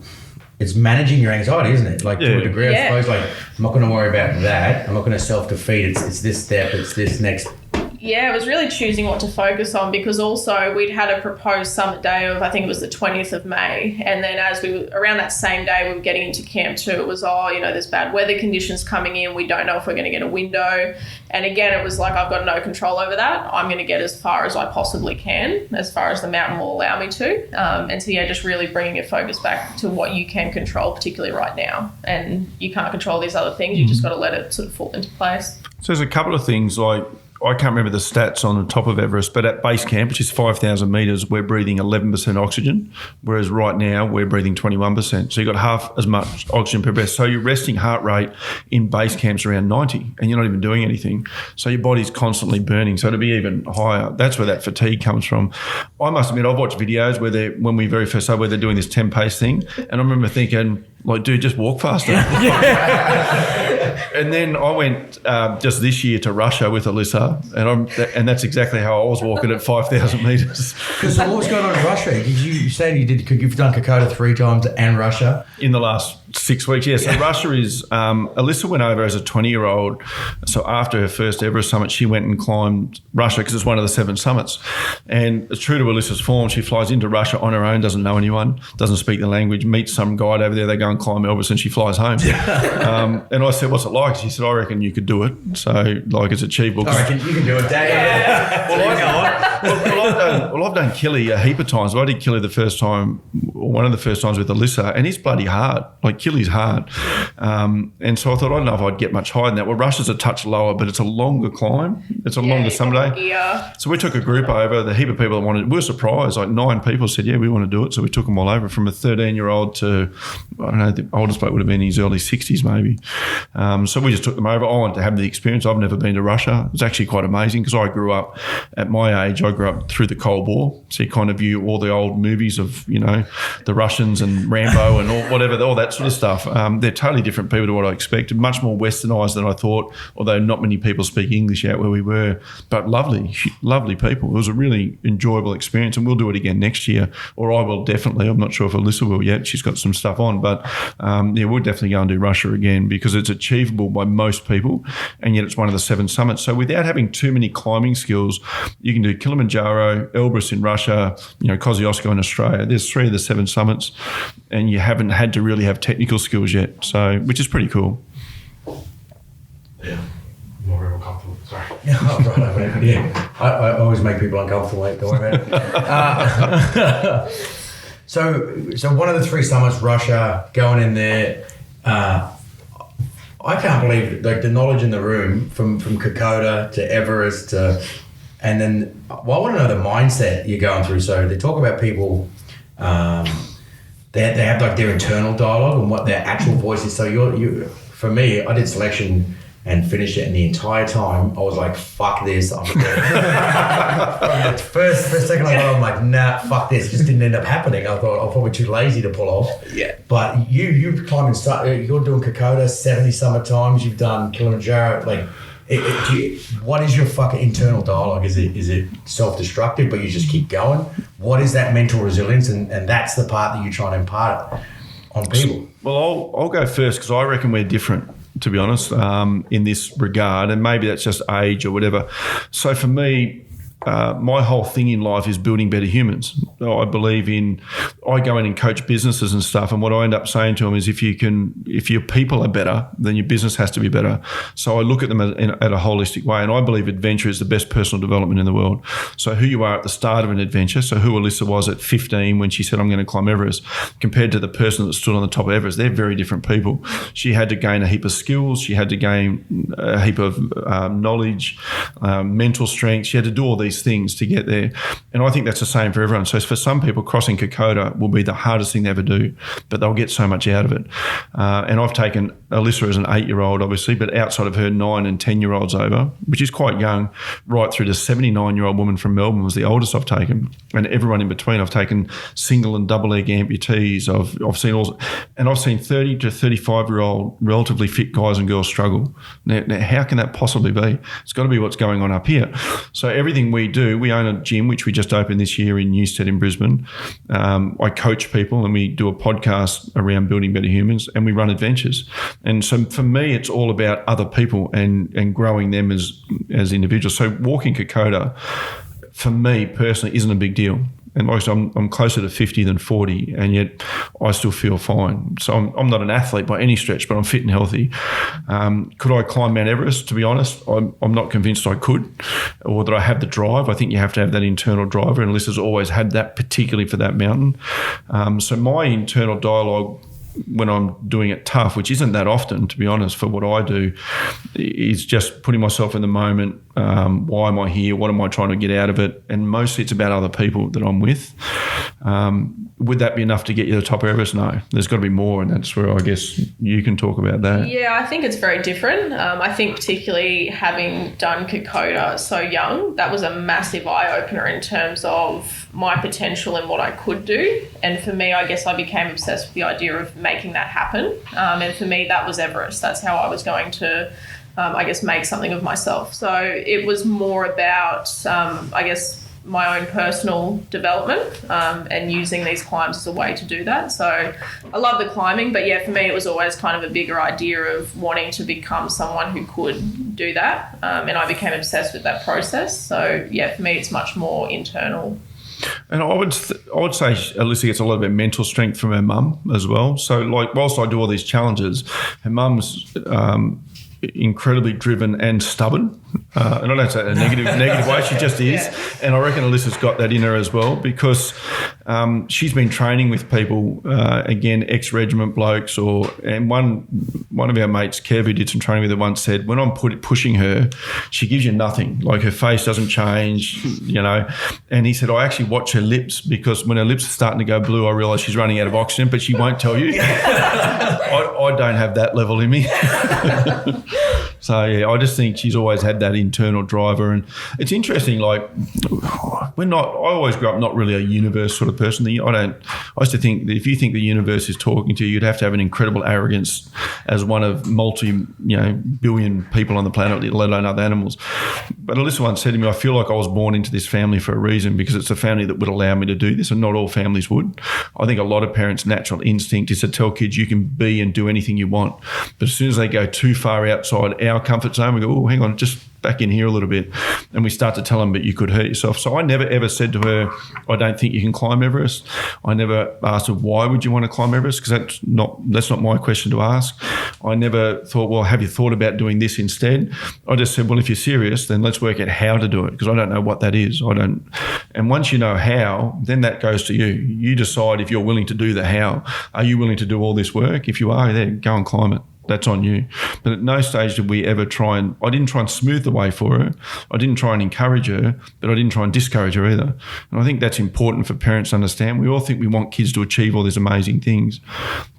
It's managing your anxiety, isn't it? Like, to a degree, I suppose. Like, I'm not going to worry about that. I'm not going to self-defeat. It's this step. It's this next. Yeah, it was really choosing what to focus on, because also we'd had a proposed summit day of, I think it was the 20th of May. And then as we were around that same day, we were getting into camp 2. It was, there's bad weather conditions coming in. We don't know if we're going to get a window. And again, it was like, I've got no control over that. I'm going to get as far as I possibly can, as far as the mountain will allow me to. And so, yeah, just really bringing your focus back to what you can control, particularly right now. And you can't control these other things. You just got to let it sort of fall into place. So there's a couple of things, like, I can't remember the stats on the top of Everest, but at base camp, which is 5,000 metres, we're breathing 11% oxygen, whereas right now we're breathing 21%. So you've got half as much oxygen per breath. So your resting heart rate in base camp's around 90, and you're not even doing anything. So your body's constantly burning. So to be even higher, that's where that fatigue comes from. I must admit, I've watched videos when we very first started, where they're doing this 10-pace thing, and I remember thinking, like, dude, just walk faster. And then I went just this year to Russia with Alyssa, and that's exactly how I was walking at 5,000 metres. So what was going on in Russia? You said you've done Kokoda 3 times and Russia in the last 6 weeks, yeah. So Russia is, Alyssa went over as a 20-year-old. So after her first Everest summit, she went and climbed Russia because it's one of the 7 summits. And it's true to Alyssa's form, she flies into Russia on her own, doesn't know anyone, doesn't speak the language, meets some guide over there, they go and climb Everest and she flies home. And I said, what's it like? She said, I reckon you could do it. So, like, it's achievable. I reckon you can do it, Dave. Well, I've done Killy a heap of times. I did Killy the first time, or one of the first times with Alyssa, and he's bloody hard. Like, Killy's hard. And so I thought, I don't know if I'd get much higher than that. Well, Russia's a touch lower, but it's a longer climb. It's a longer summit day. So we took a group over, the heap of people that wanted, we were surprised. Like 9 people said, yeah, we want to do it. So we took them all over from a 13-year-old to, I don't know, the oldest bloke would have been in his early 60s maybe. So we just took them over. I wanted to have the experience. I've never been to Russia. It was actually quite amazing because I grew up, at my age, I grew up through the Cold War. So you kind of view all the old movies of, you know, the Russians and Rambo and all that sort of stuff. They're totally different people to what I expected, much more westernised than I thought, although not many people speak English out where we were, but lovely, lovely people. It was a really enjoyable experience, and we'll do it again next year, or I will definitely. I'm not sure if Alyssa will yet. She's got some stuff on, but yeah, we'll definitely go and do Russia again because it's achievable by most people, and yet it's one of the 7 summits. So without having too many climbing skills, you can do Kilimanjaro, Elbrus in Russia, you know, Kosciuszko in Australia. There's 3 of the 7 summits, and you haven't had to really have technical skills yet, so which is pretty cool. Yeah, more uncomfortable. Sorry. Yeah, I always make people uncomfortable. Mate. Don't worry about it. So one of the 3 summits, Russia, going in there. I can't believe like the knowledge in the room from Kokoda to Everest to, and then I want to know the mindset you're going through. So they talk about people. They have like their internal dialogue and what their actual voice is. So you for me, I did selection and finished it, and the entire time I was like, fuck this, I'm dead. first second I thought, I'm like, nah, fuck this. It just didn't end up happening. I thought I'm probably too lazy to pull off. Yeah. But you've climbing, you're doing Kokoda 70 summer times, you've done Kilimanjaro, like what is your fucking internal dialogue? Is it self-destructive but you just keep going? What is that mental resilience? And that's the part that you try and impart on people. Well, I'll go first because I reckon we're different, to be honest, in this regard, and maybe that's just age or whatever. So for me, my whole thing in life is building better humans. I believe I go in and coach businesses and stuff, and what I end up saying to them is if your people are better, then your business has to be better. So I look at them at a holistic way, and I believe adventure is the best personal development in the world. So who you are at the start of an adventure, so who Alyssa was at 15 when she said, I'm going to climb Everest, compared to the person that stood on the top of Everest, they're very different people. She had to gain a heap of skills, she had to gain a heap of knowledge, mental strength, she had to do all these things to get there. And I think that's the same for everyone. So for some people, crossing Kokoda will be the hardest thing they ever do, but they'll get so much out of it. And I've taken Alyssa as an 8-year-old, obviously, but outside of her 9 and 10-year-olds over, which is quite young, right through to 79-year-old woman from Melbourne was the oldest I've taken. And everyone in between, I've taken single and double leg amputees. I've seen all, and I've seen 30 to 35-year-old relatively fit guys and girls struggle. Now, how can that possibly be? It's got to be what's going on up here. So everything we do, we own a gym, which we just opened this year in Newstead in Brisbane. I coach people and we do a podcast around building better humans, and we run adventures. And so for me, it's all about other people and growing them as individuals. So walking Kokoda, for me personally, isn't a big deal. And like I'm closer to 50 than 40, and yet I still feel fine. So I'm not an athlete by any stretch, but I'm fit and healthy. Could I climb Mount Everest? To be honest, I'm not convinced I could, or that I have the drive. I think you have to have that internal driver, and Alyssa's always had that, particularly for that mountain. So my internal dialogue when I'm doing it tough, which isn't that often, to be honest, for what I do, is just putting myself in the moment. Why am I here? What am I trying to get out of it? And mostly it's about other people that I'm with. Would that be enough to get you to the top of Everest? No, there's got to be more, and that's where I guess you can talk about that. Yeah, I think it's very different. I think particularly having done Kokoda so young, that was a massive eye-opener in terms of my potential and what I could do. And for me, I guess I became obsessed with the idea of making that happen. And for me, that was Everest. That's how I was going to, I guess, make something of myself. So it was more about, I guess, my own personal development and using these climbs as a way to do that. So I love the climbing, but yeah, for me it was always kind of a bigger idea of wanting to become someone who could do that, and I became obsessed with that process. So yeah, for me it's much more internal. And I would say Alyssa gets a lot of her mental strength from her mum as well. So like whilst I do all these challenges, her mum's incredibly driven and stubborn. And I don't say that in a negative way, she just is. Yeah. And I reckon Alyssa's got that in her as well, because she's been training with people, again, ex-regiment blokes, and one of our mates, Kev, who did some training with her once said, when I'm pushing her, she gives you nothing. Like her face doesn't change, you know. And he said, I actually watch her lips, because when her lips are starting to go blue, I realise she's running out of oxygen, but she won't tell you. I don't have that level in me. So yeah, I just think she's always had that internal driver, and it's interesting. Like I always grew up not really a universe sort of person. I used to think that if you think the universe is talking to you, you'd have to have an incredible arrogance as one of billion people on the planet, let alone other animals. But Alyssa once said to me, I feel like I was born into this family for a reason, because it's a family that would allow me to do this, and not all families would. I think a lot of parents' natural instinct is to tell kids you can be and do anything you want. But as soon as they go too far outside our comfort zone, we go, oh, hang on, just back in here a little bit, and we start to tell them, but you could hurt yourself. So I never ever said to her, I don't think you can climb Everest. I never asked her, why would you want to climb Everest? Because that's not my question to ask. I never thought, well, have you thought about doing this instead? I just said, well, if you're serious, then let's work out how to do it, because I don't know what that is. And once you know how, then that goes to you. You decide if you're willing to do the how. Are you willing to do all this work? If you are, then go and climb it. That's on you. But at no stage did we ever I didn't try and smooth the way for her. I didn't try and encourage her, but I didn't try and discourage her either. And I think that's important for parents to understand. We all think we want kids to achieve all these amazing things,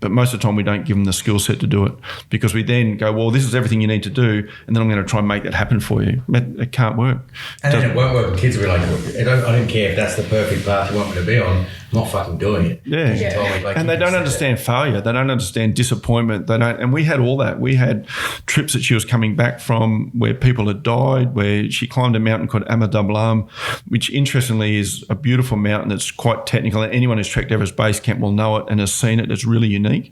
but most of the time we don't give them the skill set to do it, because we then go, well, this is everything you need to do, and then I'm going to try and make that happen for you. It can't work. And then it won't work. Kids will be like, I don't care if that's the perfect path you want me to be on. I'm not fucking doing it. Yeah. You told me, like, and they don't understand failure. They don't understand disappointment. And we had all that. We had trips that she was coming back from where people had died, where she climbed a mountain called Amadablam, which interestingly is a beautiful mountain that's quite technical. And anyone who's trekked Everest Base Camp will know it and has seen it. It's really unique.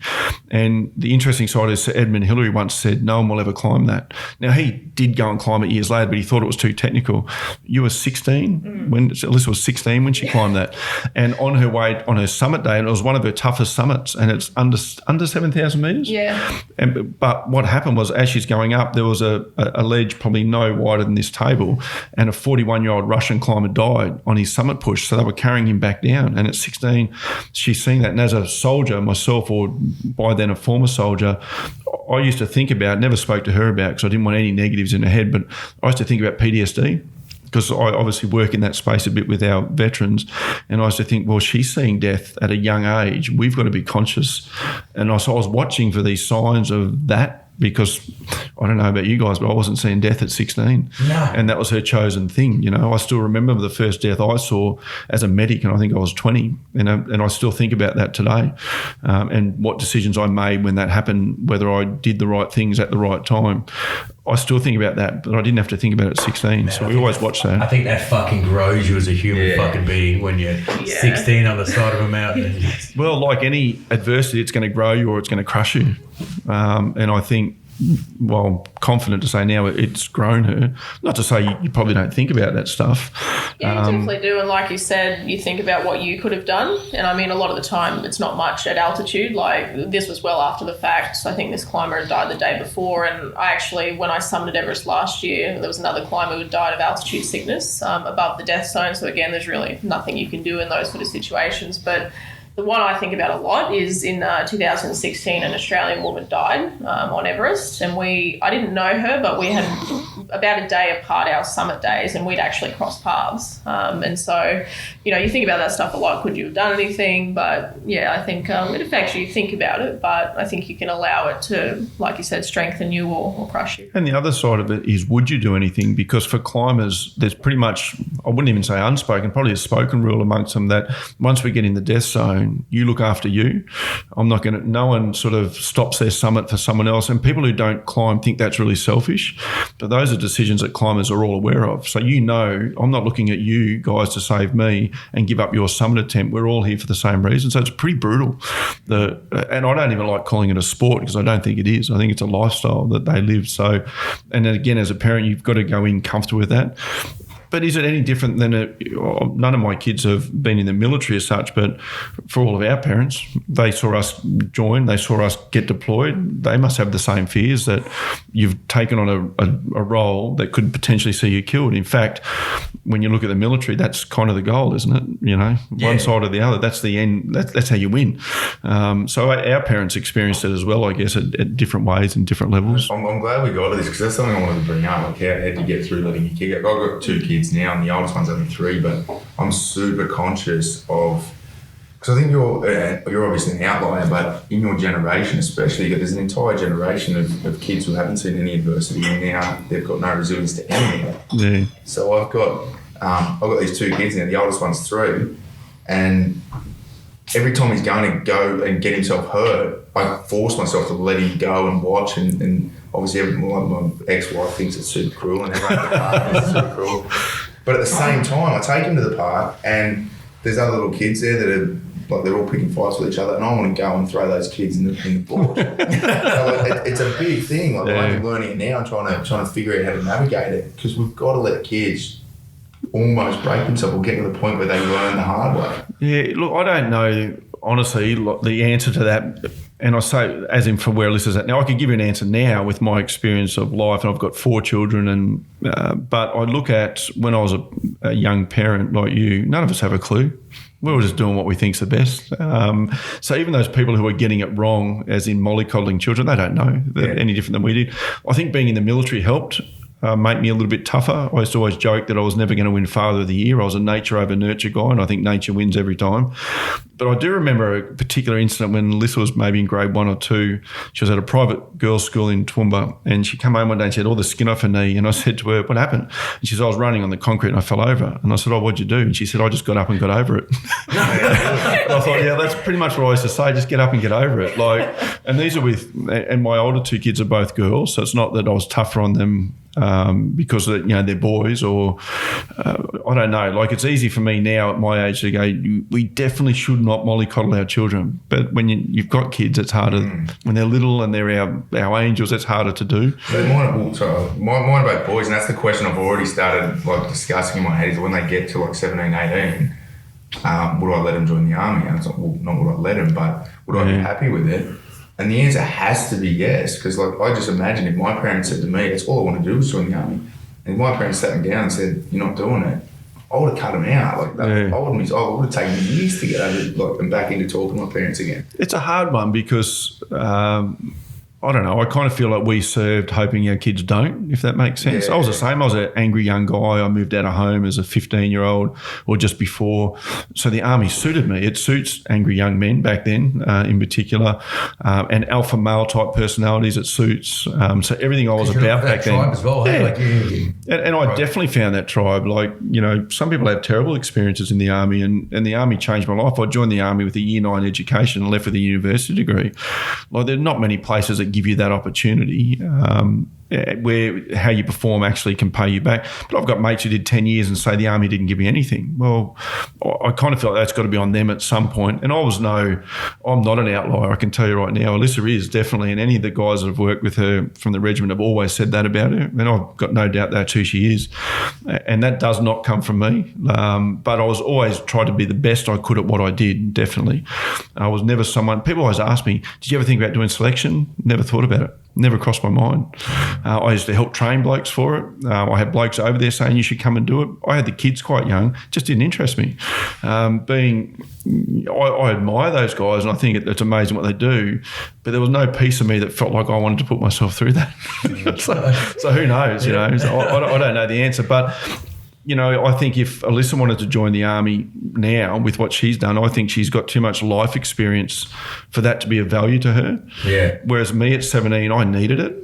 And the interesting side is Sir Edmund Hillary once said, no one will ever climb that. Now, he did go and climb it years later, but he thought it was too technical. You were 16 when Alyssa was 16 when she climbed that. And on her way, on her summit day, and it was one of her toughest summits, and it's under 7,000 metres. Yeah. But what happened was, as she's going up, there was a ledge probably no wider than this table, and a 41-year-old Russian climber died on his summit push, so they were carrying him back down. And at 16, she's seeing that. And as a soldier myself, or by then a former soldier, I used to think about, never spoke to her about, because I didn't want any negatives in her head, but I used to think about PTSD, because I obviously work in that space a bit with our veterans, and I used to think, well, she's seeing death at a young age. We've got to be conscious. And so I was watching for these signs of that, because I don't know about you guys, but I wasn't seeing death at 16. No. And that was her chosen thing. You know, I still remember the first death I saw as a medic, and I think I was 20. And I still think about that today, and what decisions I made when that happened, whether I did the right things at the right time. I still think about that, but I didn't have to think about it at 16. Man, so we always watch that. I think that fucking grows you as a human fucking being when you're 16 on the side of a mountain. Well, like any adversity, it's going to grow you or it's going to crush you. And I think, well, I'm confident to say now it's grown her. Not to say you probably don't think about that stuff. Yeah, you definitely do. And like you said, you think about what you could have done. And I mean, a lot of the time it's not much at altitude. Like this was well after the fact. So I think this climber had died the day before. And I actually, when I summited Everest last year, there was another climber who died of altitude sickness above the death zone. So again, there's really nothing you can do in those sort of situations. But the one I think about a lot is in 2016, an Australian woman died on Everest, and I didn't know her, but we had about a day apart our summit days, and we'd actually crossed paths. And so, you know, you think about that stuff a lot. Could you have done anything? But yeah, I think it affects you. You think about it, but I think you can allow it to, like you said, strengthen you or crush you. And the other side of it is, would you do anything? Because for climbers, there's pretty much, I wouldn't even say unspoken, probably a spoken rule amongst them that once we get in the death zone, you look after you. No one sort of stops their summit for someone else. And people who don't climb think that's really selfish. But those those are decisions that climbers are all aware of. So I'm not looking at you guys to save me and give up your summit attempt. We're all here for the same reason. So it's pretty brutal. And I don't even like calling it a sport because I don't think it is. I think it's a lifestyle that they live. So, and then again, as a parent, you've got to go in comfortable with that. But is it any different than none of my kids have been in the military as such, but for all of our parents, they saw us join, they saw us get deployed. They must have the same fears that you've taken on a role that could potentially see you killed. In fact, when you look at the military, that's kind of the goal, isn't it? One side or the other, that's the end, that's how you win. So our parents experienced it as well, I guess, at different ways and different levels. I'm glad we got to this because that's something I wanted to bring up. Like, how did you get through letting your kid go? I've got 2 kids now, and the oldest one's only 3, but I'm super conscious of, because I think you're obviously an outlier, but in your generation especially, there's an entire generation of kids who haven't seen any adversity, and now they've got no resilience to anything. Yeah. So I've got these 2 kids now. The oldest one's 3, and every time he's going to go and get himself hurt, I force myself to let him go and watch, and obviously my ex-wife thinks it's super cruel, and everyone at the park thinks it's super cruel. But at the same time, I take him to the park, and there's other little kids there that are like, they're all picking fights with each other, and I want to go and throw those kids in the gorge. So it's a big thing. Like, I'm learning it now and trying to figure out how to navigate it, because we've got to let kids almost break themselves or get to the point where they learn the hard way. Yeah, look, I don't know, honestly, the answer to that. And I say, as in for where Alyssa's at now, I can give you an answer now with my experience of life, and I've got 4 children. And but I look at when I was a young parent like you, none of us have a clue. We were just doing what we think's the best. So even those people who are getting it wrong, as in mollycoddling children, they don't know any different than we did. I think being in the military helped. Make me a little bit tougher. I used to always joke that I was never going to win Father of the Year. I was a nature over nurture guy, and I think nature wins every time. But I do remember a particular incident when Alyssa was maybe in grade 1 or 2. She was at a private girls' school in Toowoomba, and she came home one day and she had all the skin off her knee. And I said to her, "What happened?" And she said, "I was running on the concrete and I fell over." And I said, "Oh, what'd you do?" And she said, "I just got up and got over it." And I thought, yeah, that's pretty much what I used to say. Just get up and get over it. And these are and my older 2 kids are both girls, so it's not that I was tougher on them because they're boys, or I don't know. Like, it's easy for me now at my age to go, we definitely should not mollycoddle our children. But when you've got kids, it's harder. When they're little and they're our angels, it's harder to do. But mine are both boys, and that's the question I've already started discussing in my head, is when they get to 17, 18, would I let them join the army? And it's not would I let them, but would I be happy with it? And the answer has to be yes, because I just imagine if my parents said to me, "That's all I want to do is join the army," and if my parents sat me down and said, "You're not doing it," I would have cut them out. I would have taken years to get over and back into talking to my parents again. It's a hard one because I don't know. I kind of feel like we served hoping our kids don't, if that makes sense. Yeah. I was the same. I was an angry young guy. I moved out of home as a 15-year-old or just before. So the army suited me. It suits angry young men back then in particular, and alpha male type personalities it suits. So everything I was about back then. Tribe as well, hey? And I definitely found that tribe. Some people have terrible experiences in the army, and the army changed my life. I joined the army with a Year 9 education and left with a university degree. There are not many places that give you that opportunity where how you perform actually can pay you back. But I've got mates who did 10 years and say the army didn't give me anything. Well, I kind of feel like that's got to be on them at some point. And I'm not an outlier, I can tell you right now. Alyssa is definitely, and any of the guys that have worked with her from the regiment have always said that about her. And I've got no doubt that's who she is. And that does not come from me. But I was always trying to be the best I could at what I did, definitely. I was never someone, people always ask me, did you ever think about doing selection? Never thought about it. Never crossed my mind. I used to help train blokes for it. I had blokes over there saying you should come and do it. I had the kids quite young, just didn't interest me. I admire those guys, and I think it's amazing what they do, but there was no piece of me that felt like I wanted to put myself through that. so who knows, I don't know the answer, but I think if Alyssa wanted to join the army now with what she's done, I think she's got too much life experience for that to be of value to her. Yeah. Whereas me at 17, I needed it.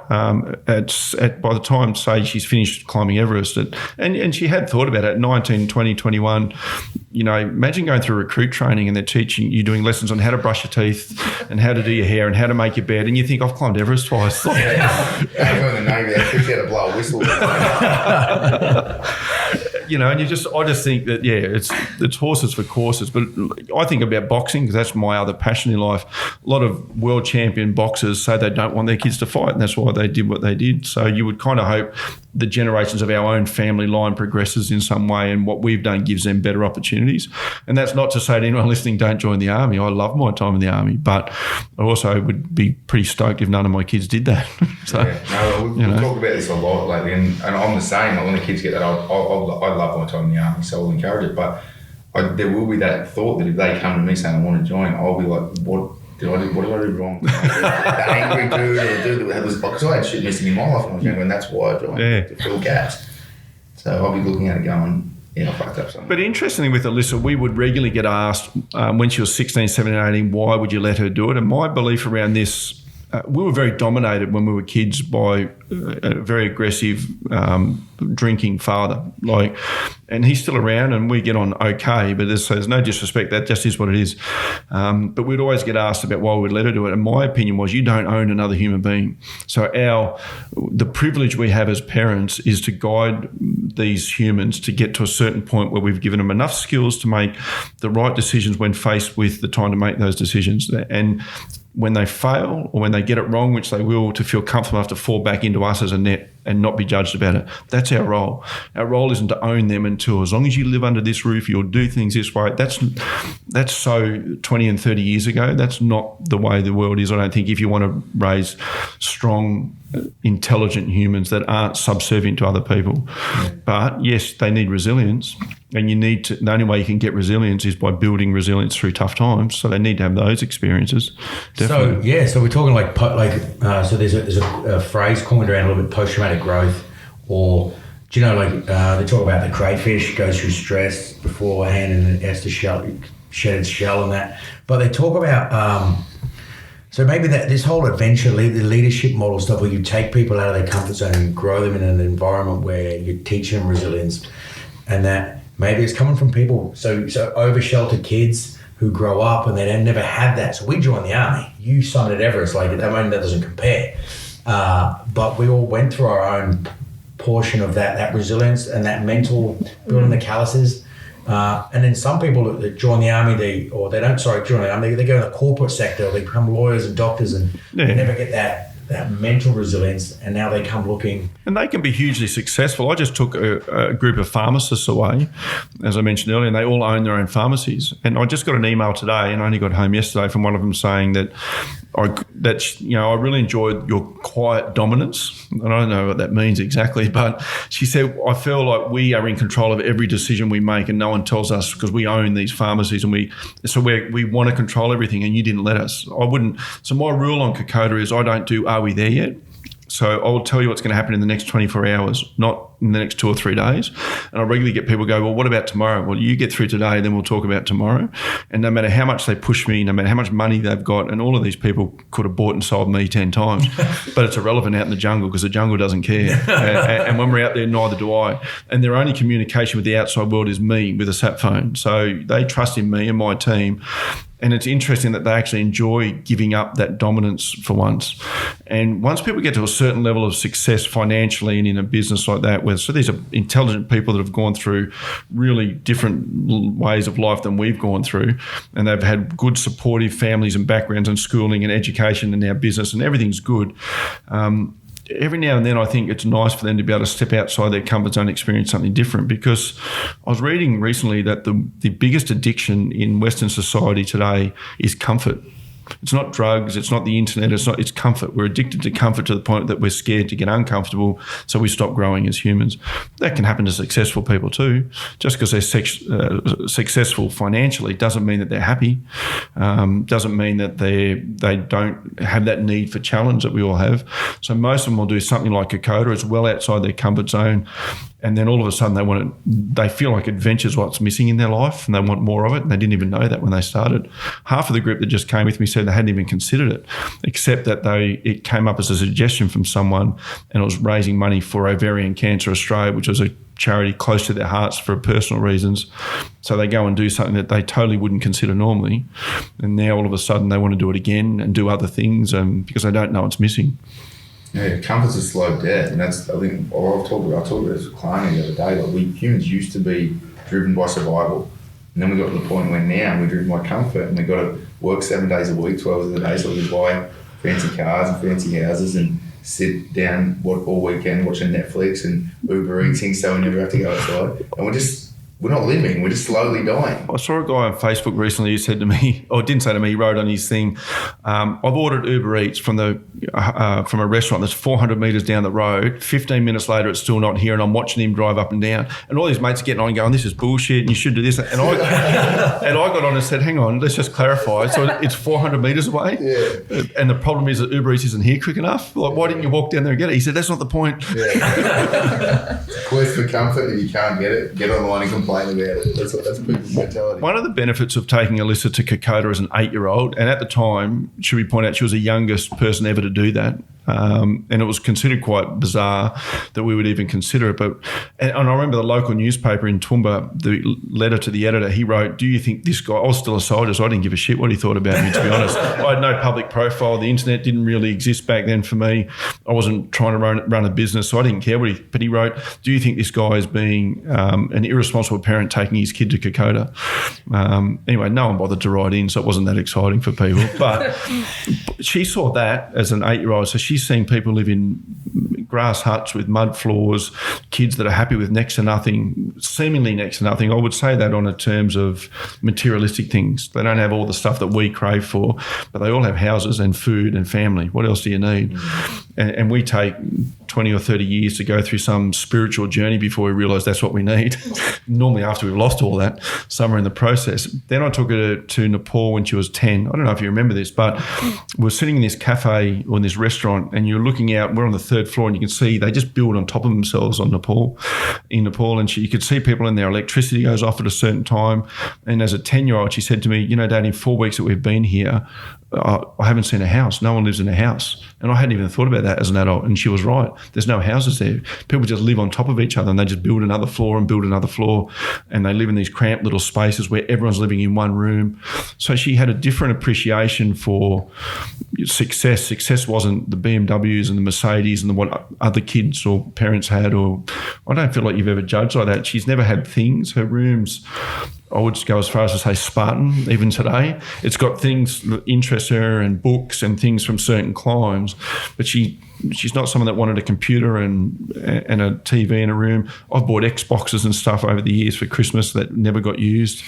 by the time, say, she's finished climbing Everest. And she had thought about it at 19, 20, 21. You know, imagine going through recruit training and they're teaching you, doing lessons on how to brush your teeth and how to do your hair and how to make your bed. And you think, I've climbed Everest twice. Yeah, I'm in the Navy. They teach you how to blow a whistle. You know, and I just think that, it's horses for courses. But I think about boxing because that's my other passion in life. A lot of world champion boxers say they don't want their kids to fight, and that's why they did what they did. So you would kind of hope the generations of our own family line progresses in some way, and what we've done gives them better opportunities. And that's not to say to anyone listening, don't join the army. I love my time in the army, but I also would be pretty stoked if none of my kids did that. So, we've talked about this a lot lately, and I'm the same. Like when the kids get that, I love my time in the army, so I'll encourage it. But there will be that thought that if they come to me saying I want to join, I'll be like, what did I do wrong? The angry dude or the dude that was, because I had shit missing in my life when I was younger, and that's why I joined, to fill gaps. So I'll be looking at it going, I fucked up something. But interestingly with Alyssa, we would regularly get asked when she was 16, 17, 18, why would you let her do it? And my belief around this, we were very dominated when we were kids by a very aggressive drinking father. And he's still around and we get on okay, but there's no disrespect. That just is what it is. But we'd always get asked about why we'd let her do it. And my opinion was you don't own another human being. So the privilege we have as parents is to guide these humans to get to a certain point where we've given them enough skills to make the right decisions when faced with the time to make those decisions. And when they fail or when they get it wrong, which they will, to feel comfortable enough to fall back into us as a net and not be judged about it. That's our role. Our role isn't to own them until, as long as you live under this roof, you'll do things this way. That's so 20 and 30 years ago. That's not the way the world is, I don't think, if you want to raise strong, intelligent humans that aren't subservient to other people. Yeah. But yes, they need resilience. And the only way you can get resilience is by building resilience through tough times. So they need to have those experiences. Definitely. So we're talking so there's a phrase coined around a little bit, post-traumatic growth, or do you know, they talk about the crayfish goes through stress beforehand and it has to shed its shell and that. But they talk about, so maybe that this whole adventure, the leadership model stuff where you take people out of their comfort zone and grow them in an environment where you teach them resilience, and that maybe it's coming from people, so over-sheltered kids who grow up and they never had that. So we joined the army. You summited Everest. That doesn't compare. But we all went through our own portion of that resilience and that mental building the calluses. And then some people that join the army, they go in the corporate sector, they become lawyers and doctors and they never get that mental resilience, and now they come looking. And they can be hugely successful. I just took a group of pharmacists away, as I mentioned earlier, and they all own their own pharmacies. And I just got an email today, and I only got home yesterday, from one of them saying that I really enjoyed your quiet dominance. And I don't know what that means exactly, but she said, I feel like we are in control of every decision we make and no one tells us, because we own these pharmacies and we want to control everything, and you didn't let us. I wouldn't. So my rule on Kokoda is I don't do are we there yet? So I will tell you what's going to happen in the next 24 hours, not in the next 2 or 3 days. And I regularly get people go, well, what about tomorrow? Well, you get through today, then we'll talk about tomorrow. And no matter how much they push me, no matter how much money they've got, and all of these people could have bought and sold me 10 times, but it's irrelevant out in the jungle because the jungle doesn't care. and when we're out there, neither do I. And their only communication with the outside world is me with a sat phone. So they trust in me and my team. And it's interesting that they actually enjoy giving up that dominance for once. And once people get to a certain level of success financially and in a business like that, so these are intelligent people that have gone through really different ways of life than we've gone through, and they've had good supportive families and backgrounds and schooling and education and now business, and everything's good. Every now and then I think it's nice for them to be able to step outside their comfort zone and experience something different, because I was reading recently that the biggest addiction in Western society today is comfort. It's not drugs, it's not the internet, it's comfort. We're addicted to comfort to the point that we're scared to get uncomfortable, so we stop growing as humans. That can happen to successful people too. Just because they're successful financially doesn't mean that they're happy, doesn't mean that they don't have that need for challenge that we all have. So most of them will do something like Kokoda. It's well outside their comfort zone. And then all of a sudden they feel like adventure's what's missing in their life and they want more of it, and they didn't even know that when they started. Half of the group that just came with me said they hadn't even considered it, except that it came up as a suggestion from someone, and it was raising money for Ovarian Cancer Australia, which was a charity close to their hearts for personal reasons. So they go and do something that they totally wouldn't consider normally, and now all of a sudden they want to do it again and do other things because they don't know what's missing. Yeah, comfort's a slow death, and that's, I think, I talked about this with Clarny the other day. Like, we humans used to be driven by survival, and then we got to the point where now we're driven by comfort, and we've got to work 7 days a week, 12 hours a day, so we buy fancy cars and fancy houses and sit down all weekend watching Netflix and Uber Eating, so we never have to go outside. And we're not living, we're just slowly dying. I saw a guy on Facebook recently who said to me, or didn't say to me, he wrote on his thing, I've ordered Uber Eats from a restaurant that's 400 metres down the road. 15 minutes later, it's still not here, and I'm watching him drive up and down. And all his mates are getting on and going, this is bullshit, and you should do this. And I got on and said, hang on, let's just clarify. So it's 400 metres away? Yeah. And the problem is that Uber Eats isn't here quick enough? Like, why didn't you walk down there and get it? He said, that's not the point. Yeah. Quest for comfort, if you can't get it, get online and complain about it. That's people's mentality. One of the benefits of taking Alyssa to Kokoda as an 8-year-old, and at the time, should we point out, she was the youngest person ever to do that. And it was considered quite bizarre that we would even consider it. And I remember the local newspaper in Toowoomba, the letter to the editor, he wrote, do you think this guy, I was still a soldier, so I didn't give a shit what he thought about me, to be honest. I had no public profile. The internet didn't really exist back then for me. I wasn't trying to run a business, so I didn't care but he wrote, do you think this guy is being an irresponsible parent taking his kid to Kokoda? Anyway, no one bothered to write in, so it wasn't that exciting for people. But she saw that as an 8-year-old, so she's seeing people live in grass huts with mud floors, kids that are happy with next to nothing, seemingly next to nothing. I would say that on the terms of materialistic things. They don't have all the stuff that we crave for, but they all have houses and food and family. What else do you need? And we take 20 or 30 years to go through some spiritual journey before we realise that's what we need. Normally after we've lost all that, somewhere in the process. Then I took her to Nepal when she was 10. I don't know if you remember this, but we're sitting in this cafe or in this restaurant, and you're looking out, we're on the 3rd floor, and you can see they just build on top of themselves in Nepal. And you could see people in there, electricity goes off at a certain time. And as a 10-year-old, she said to me, you know, Dad, in 4 weeks that we've been here, I haven't seen a house. No one lives in a house. And I hadn't even thought about that as an adult. And she was right. There's no houses there. People just live on top of each other, and they just build another floor and build another floor. And they live in these cramped little spaces where everyone's living in one room. So she had a different appreciation for success. Success wasn't the BMWs and the Mercedes and what other kids or parents had. Or I don't feel like you've ever judged like that. She's never had things. Her rooms, I would go as far as to say Spartan, even today. It's got things that interest her and books and things from certain climes, but she's not someone that wanted a computer and a TV in a room. I've bought Xboxes and stuff over the years for Christmas that never got used,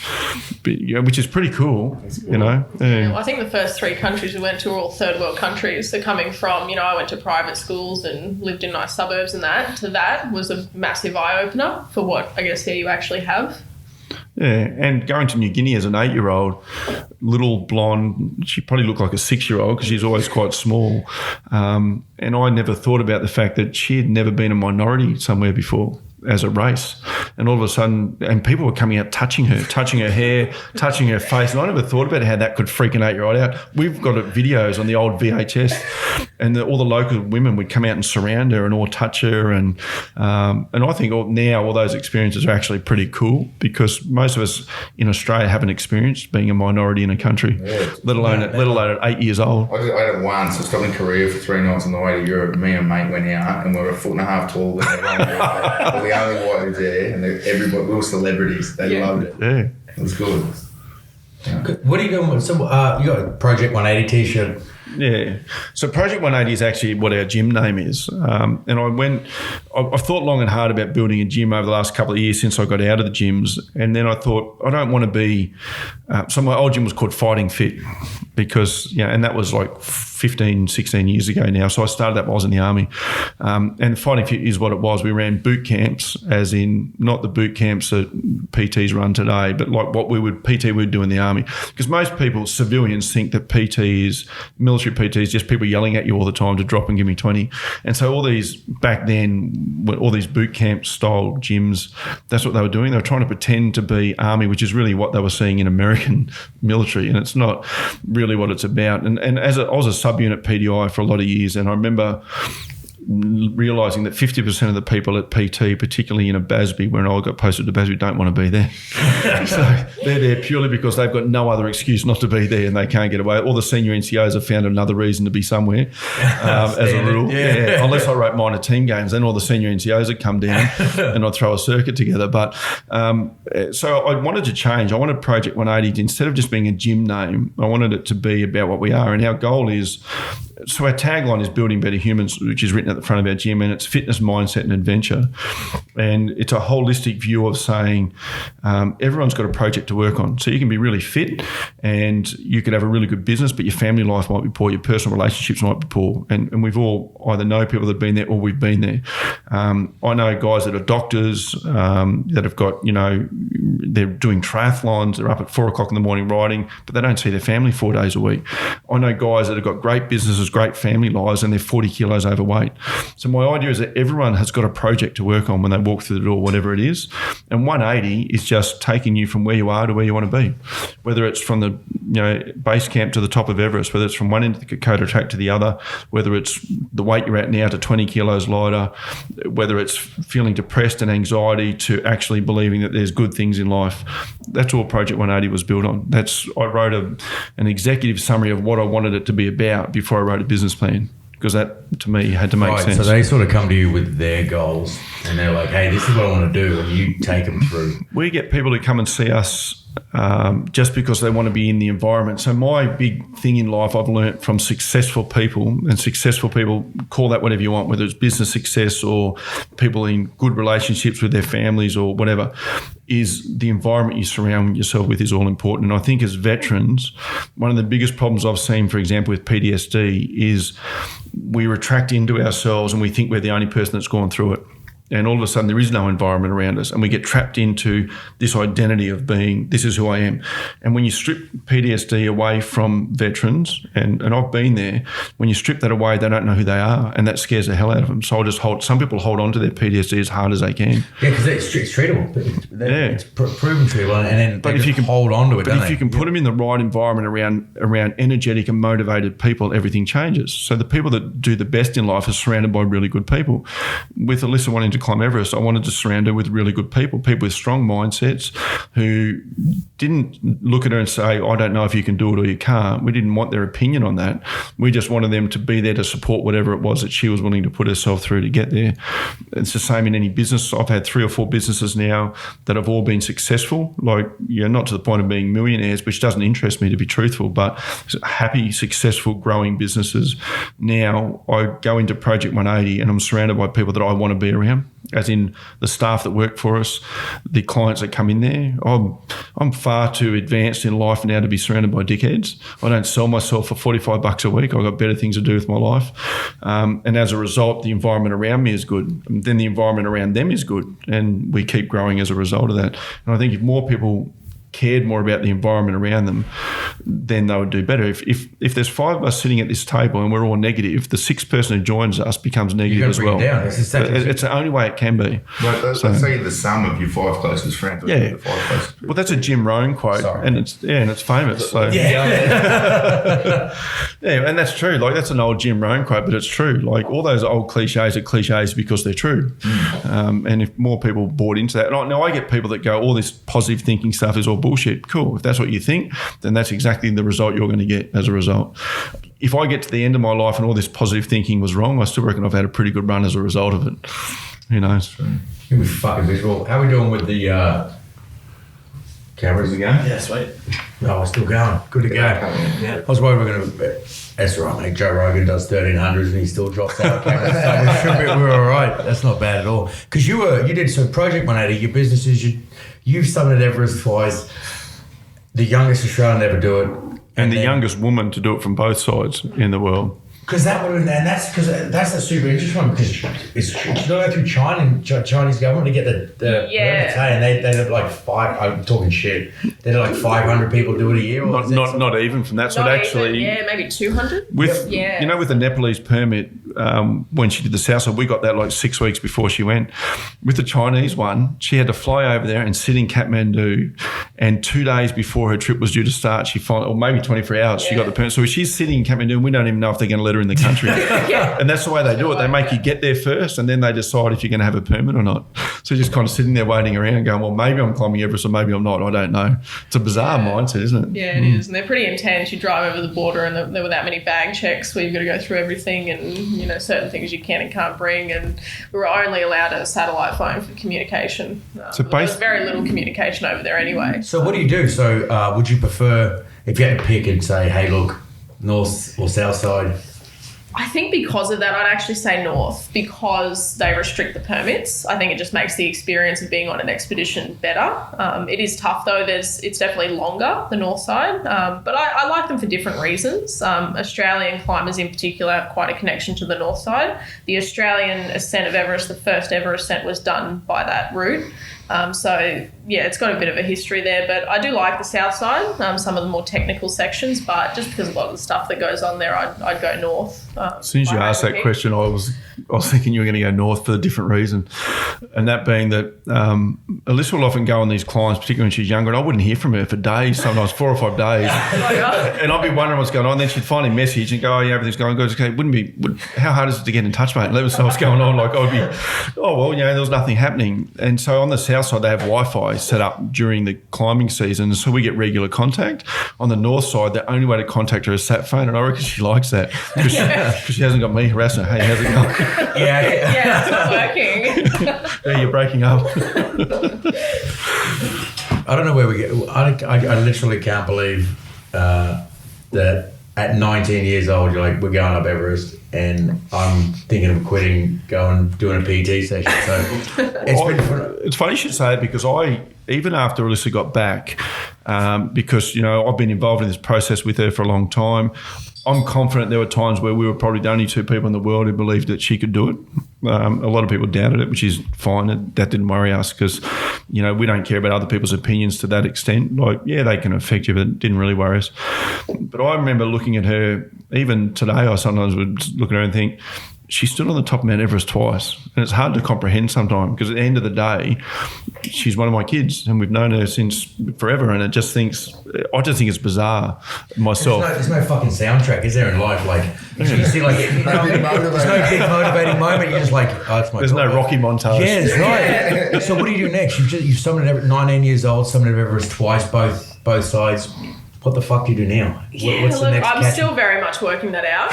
but, which is pretty cool, you know. Yeah, well, I think the first 3 countries we went to were all 3rd world countries. So coming from, I went to private schools and lived in nice suburbs, and that was a massive eye-opener for what, I guess, here you actually have. Yeah, and going to New Guinea as an 8-year-old, little blonde, she probably looked like a 6-year-old because she's always quite small. And I never thought about the fact that she had never been a minority somewhere before as a race. And all of a sudden, and people were coming out touching her hair, touching her face. And I never thought about how that could freak an 8-year-old out. We've got videos on the old VHS, and all the local women would come out and surround her and all touch her. And I think now all those experiences are actually pretty cool, because most of us in Australia haven't experienced being a minority in a country, let alone at 8 years old. I had it once. I stopped in Korea for 3 nights on the way to Europe. Me and a mate went out, and we were 1.5 feet tall. And the only white there, and everybody, we were celebrities. They loved it. Yeah, it was good. Yeah. What are you doing with? So you got a Project 180 t-shirt. Yeah. So Project 180 is actually what our gym name is. And I've thought long and hard about building a gym over the last couple of years since I got out of the gyms. And then I thought, I don't want to be, so my old gym was called Fighting Fit, because, and that was like 15, 16 years ago now. So I started that while I was in the army. And fighting fit is what it was. We ran boot camps, as in not the boot camps that PTs run today, but like what PT would do in the army. Because most people, civilians, think that military PT is just people yelling at you all the time to drop and give me 20. And so all these, back then, all these boot camp style gyms, that's what they were doing. They were trying to pretend to be army, which is really what they were seeing in American military, and it's not really what it's about. And I was a subunit PDI for a lot of years, and I remember realising that 50% of the people at PT, particularly in a BASB, when I got posted to BASB, don't want to be there. So they're there purely because they've got no other excuse not to be there and they can't get away. All the senior NCOs have found another reason to be somewhere, as a rule. Yeah. Unless I wrote minor team games, then all the senior NCOs would come down and I'd throw a circuit together. But so I wanted to change. I wanted Project 180, instead of just being a gym name, I wanted it to be about what we are. And our goal is, so our tagline is Building Better Humans, which is written at the front of our gym, and it's fitness, mindset and adventure. And it's a holistic view of saying everyone's got a project to work on. So you can be really fit and you could have a really good business, but your family life might be poor, your personal relationships might be poor. And we've all either know people that have been there or we've been there. I know guys that are doctors that have got, they're doing triathlons, they're up at 4 o'clock in the morning riding, but they don't see their family 4 days a week. I know guys that have got great businesses, great family lives, and they're 40 kilos overweight. So my idea is that everyone has got a project to work on when they walk through the door, whatever it is. And 180 is just taking you from where you are to where you want to be. Whether it's from the base camp to the top of Everest, whether it's from one end of the Kokoda track to the other, whether it's the weight you're at now to 20 kilos lighter, whether it's feeling depressed and anxiety to actually believing that there's good things in life. That's all Project 180 was built on. I wrote an executive summary of what I wanted it to be about before I wrote a business plan, because that, to me, had to make sense. So they sort of come to you with their goals and they're like, hey, this is what I want to do, and you take them through. We get people to come and see us just because they want to be in the environment. So my big thing in life I've learnt from successful people, and successful people, call that whatever you want, whether it's business success or people in good relationships with their families or whatever, is the environment you surround yourself with is all important. And I think as veterans, one of the biggest problems I've seen, for example, with PTSD is we retract into ourselves and we think we're the only person that's gone through it. And all of a sudden there is no environment around us, and we get trapped into this identity of being, this is who I am. And when you strip PTSD away from veterans, and I've been there, when you strip that away, they don't know who they are, and that scares the hell out of them. So some people hold on to their PTSD as hard as they can. Yeah, because it's treatable. It's proven treatable, and then but if you can hold on to it, but if you can put them in the right environment around energetic and motivated people, everything changes. So the people that do the best in life are surrounded by really good people. With Alyssa wanting to climb Everest, I wanted to surround her with really good people with strong mindsets who didn't look at her and say, I don't know if you can do it or you can't. We didn't want their opinion on that. We just wanted them to be there to support whatever it was that she was willing to put herself through to get there. It's the same in any business. I've had 3 or 4 businesses now that have all been successful, not to the point of being millionaires, which doesn't interest me, to be truthful, but happy, successful, growing businesses. Now I go into Project 180 and I'm surrounded by people that I want to be around, as in the staff that work for us, the clients that come in there. I'm far too advanced in life now to be surrounded by dickheads. I don't sell myself for $45 a week. I've got better things to do with my life. And as a result, the environment around me is good. And then the environment around them is good. And we keep growing as a result of that. And I think if more people cared more about the environment around them, then they would do better. If there's 5 of us sitting at this table and we're all negative, the 6th person who joins us becomes negative as well. It's the only way it can be. Well, let's say the sum of your 5 closest friends. Yeah. The 5 closest people. Well, that's a Jim Rohn quote, and it's famous. So Yeah, and that's true. That's an old Jim Rohn quote, but it's true. All those old cliches are cliches because they're true. And if more people bought into that, now I get people that go, all this positive thinking stuff is all bullshit. Cool. If that's what you think, then that's exactly the result you're going to get as a result. If I get to the end of my life and all this positive thinking was wrong, I still reckon I've had a pretty good run as a result of it. Who knows? You'll be fucking miserable. How are we doing with the cameras again? Yeah, sweet. No, we're still going. Good to go. Yeah. I was worried we're going to... That's right, mate. Joe Rogan does 1300s and he still drops out cameras. So we're all right. That's not bad at all. Because you did, so Project 180, your businesses, you've summited Everest twice, the youngest Australian to ever do it, And the youngest woman to do it from both sides in the world. Because that's the super interesting one, because it's got to go through China and Chinese government to get the permits, hey, and they did like I'm talking shit. They did like 500 people do it a year. Or Not even from that. So it actually, maybe 200. With with the Nepalese permit, when she did the South Side, we got that like 6 weeks before she went. With the Chinese one, she had to fly over there and sit in Kathmandu, and 2 days before her trip was due to start, or maybe 24 hours, she got the permit. So she's sitting in Kathmandu, and we don't even know if they're going to let her in the country. And that's the way they do it. They make you get there first, and then they decide if you're going to have a permit or not. So you're just kind of sitting there waiting around going, well, maybe I'm climbing Everest or maybe I'm not. I don't know. It's a bizarre mindset, isn't it? Yeah, it is. And they're pretty intense. You drive over the border and there were that many bag checks where you've got to go through everything and, certain things you can and can't bring. And we were only allowed a satellite phone for communication. So there's very little communication over there anyway. So what do you do? So would you prefer, if you had to pick and say, hey, look, north or south side? I think because of that, I'd actually say north, because they restrict the permits. I think it just makes the experience of being on an expedition better. It is tough though. It's definitely longer, the north side, but I like them for different reasons. Australian climbers in particular have quite a connection to the north side. The Australian ascent of Everest, the first ever ascent, was done by that route. It's got a bit of a history there, but I do like the south side, some of the more technical sections, but just because of a lot of the stuff that goes on there, I'd go north. As soon as you asked that question, I was thinking you were going to go north for a different reason, and that being that Alyssa will often go on these climbs, particularly when she's younger, and I wouldn't hear from her for days, sometimes 4 or 5 days, and I'd be wondering what's going on. Then she'd finally message and go, "Oh yeah, everything's going good." Okay, how hard is it to get in touch, mate? Let us know what's going on. Like I'd be, there was nothing happening, and so on the south side they have Wi-Fi set up during the climbing season, so we get regular contact. On the north side, the only way to contact her is sat phone, and I reckon she likes that because she hasn't got me harassing her. Hey, how's it going? Yeah, it's not working. Yeah, you're breaking up. I don't know where we get. I literally can't believe that at 19 years old, you're like, we're going up Everest, and I'm thinking of quitting, doing a PT session. So it's funny you should say it, because even after Alyssa got back, because I've been involved in this process with her for a long time, I'm confident there were times where we were probably the only 2 people in the world who believed that she could do it. A lot of people doubted it, which is fine. That didn't worry us because, we don't care about other people's opinions to that extent. Like, yeah, they can affect you, but it didn't really worry us. But I remember looking at her, even today, I sometimes would look at her and think, she stood on the top of Mount Everest twice. And it's hard to comprehend sometimes, because at the end of the day, she's one of my kids and we've known her since forever. And I just think it's bizarre myself. There's no fucking soundtrack, is there, in life? Like, you see, like, there's no big motivating moment. You're just like, oh, it's my There's no Rocky montage. Yeah, that's right. So what do you do next? You've summited Everest, 19 years old, summited Everest twice, both sides. What the fuck do you do now? What's the next I'm still very much working that out.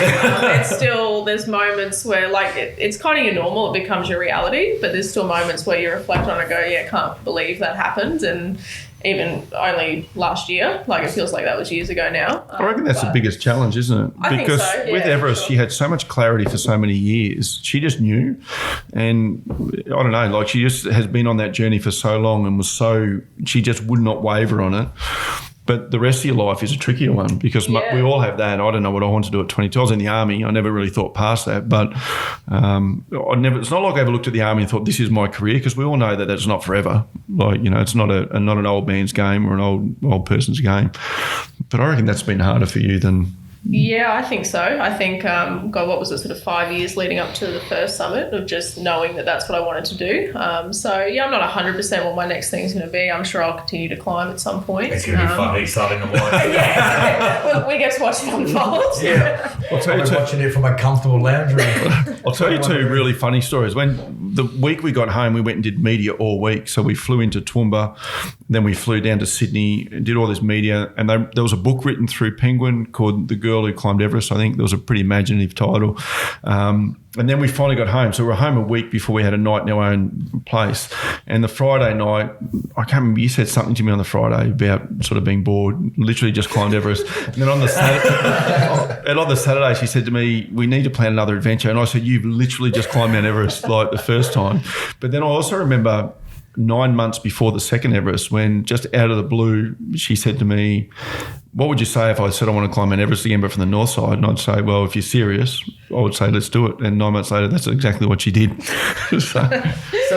There's moments where, like, it's kind of your normal, it becomes your reality, but there's still moments where you reflect on it and go, yeah, I can't believe that happened. And even only last year, like, it feels like that was years ago now. I reckon that's the biggest challenge, isn't it? I think so, yeah, with Everest, she had so much clarity for so many years. She just knew. And I don't know, like, she just has been on that journey for so long and she just would not waver on it. But the rest of your life is a trickier one, because we all have that. I don't know what I want to do at 22. I was in the army. I never really thought past that. But it's not like I ever looked at the army and thought, this is my career, because we all know that that's not forever. Like, it's not an old man's game or an old person's game. But I reckon that's been harder for you than... Yeah, I think so. I think, what was it, sort of 5 years leading up to the first summit of just knowing that that's what I wanted to do. I'm not 100% what my next thing's going to be. I'm sure I'll continue to climb at some point. It's going to be fun, exciting to watch. we get to watch it unfold. Yeah. I'll tell you watching it from a comfortable lounge room. I'll tell you 2 really funny stories. When the week we got home, we went and did media all week. So we flew into Toowoomba, then we flew down to Sydney and did all this media. And there was a book written through Penguin called The Girl Who Climbed Everest. I think there was a pretty imaginative title. And then we finally got home. So we were home a week before we had a night in our own place. And the Friday night, I can't remember, you said something to me on the Friday about sort of being bored, literally just climbed Everest. And then on the Saturday, she said to me, we need to plan another adventure. And I said, you've literally just climbed Mount Everest, like, the first time. But then I also remember 9 months before the second Everest, when just out of the blue, she said to me, what would you say if I said I want to climb Mount Everest again, but from the north side? And I'd say, well, if you're serious, I would say, let's do it. And 9 months later, that's exactly what she did. So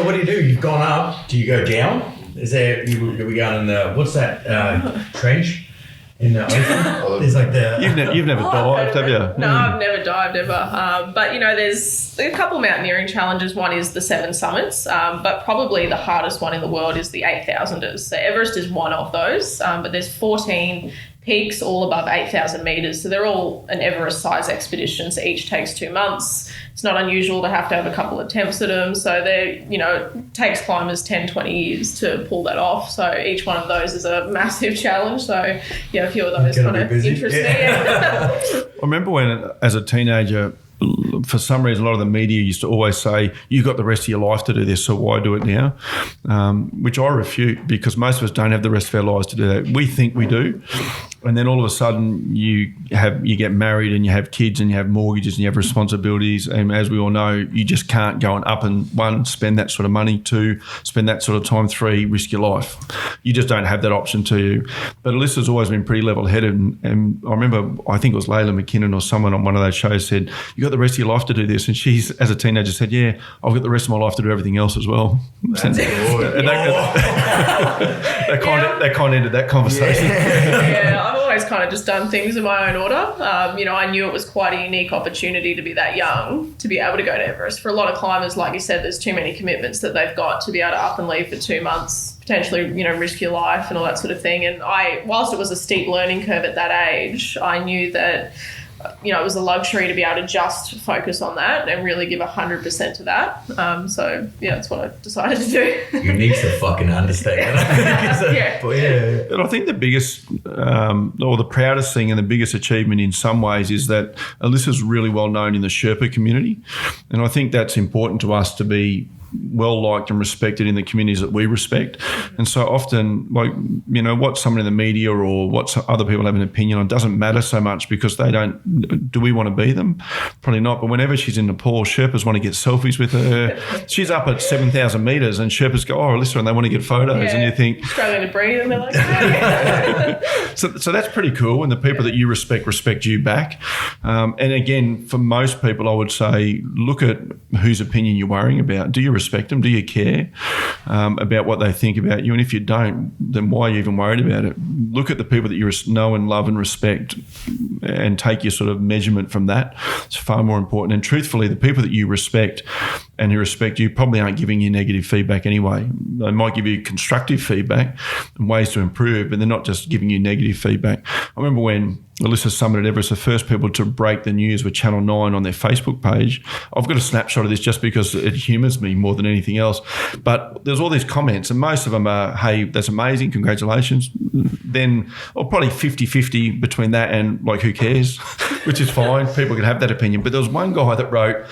what do? You've gone up. Do you go down? Is there, are we going in the, what's that, trench? In the ocean? There's like the... You've never dived, have you? No, I've never dived ever. But, you know, there's a couple mountaineering challenges. One is the 7 summits, but probably the hardest one in the world is the 8,000ers. So Everest is one of those, but there's 14 peaks all above 8,000 metres. So they're all an Everest-size expedition. So each takes 2 months. It's not unusual to have a couple of attempts at them. So they, you know, it takes climbers 10, 20 years to pull that off. So each one of those is a massive challenge. So, yeah, a few of those kind of interesting. Yeah. I remember when, as a teenager, for some reason, a lot of the media used to always say, you've got the rest of your life to do this, so why do it now? Which I refute, because most of us don't have the rest of our lives to do that. We think we do. And then all of a sudden you get married and you have kids and you have mortgages and you have responsibilities. And as we all know, you just can't go and up and 1, spend that sort of money, 2, spend that sort of time, 3, risk your life. You just don't have that option to you. But Alyssa's always been pretty level-headed. And I remember, I think it was Layla McKinnon or someone on one of those shows said, you got the rest of your life to do this. And she's, as a teenager, said, yeah, I've got the rest of my life to do everything else as well. That kind of ended that conversation. Yeah, I've always kind of just done things in my own order. You know, I knew it was quite a unique opportunity to be that young, to be able to go to Everest. For a lot of climbers, like you said, there's too many commitments that they've got to be able to up and leave for 2 months, potentially, you know, risk your life and all that sort of thing. And whilst it was a steep learning curve at that age, I knew that, you know, it was a luxury to be able to just focus on that and really give 100% to that. So, yeah, that's what I decided to do. Unique's a fucking understatement. Yeah. But yeah. And I think the biggest, or the proudest thing and the biggest achievement in some ways is that Alyssa's really well known in the Sherpa community. And I think that's important to us to be well liked and respected in the communities that we respect. And so often, like, you know, what someone in the media or what other people have an opinion on doesn't matter so much, because they don't, do we want to be them? Probably not. But whenever she's in Nepal, Sherpas want to get selfies with her. She's up at 7,000 metres and Sherpas go, oh, Alyssa, and they want to get photos. Yeah. And you think, struggling to breathe, and they're like, oh. So that's pretty cool. And the people that you respect you back. And again, for most people, I would say, look at whose opinion you're worrying about. Do you respect them? Do you care about what they think about you? And if you don't, then why are you even worried about it? Look at the people that you know and love and respect and take your sort of measurement from that. It's far more important. And truthfully, the people that you respect and who respect you probably aren't giving you negative feedback anyway. They might give you constructive feedback and ways to improve, but they're not just giving you negative feedback. I remember when Alyssa summited Everest, the first people to break the news were Channel 9 on their Facebook page. I've got a snapshot of this just because it humours me more than anything else. But there's all these comments, and most of them are, hey, that's amazing, congratulations. Then probably 50-50 between that and, like, who cares, which is fine. People can have that opinion. But there was one guy that wrote,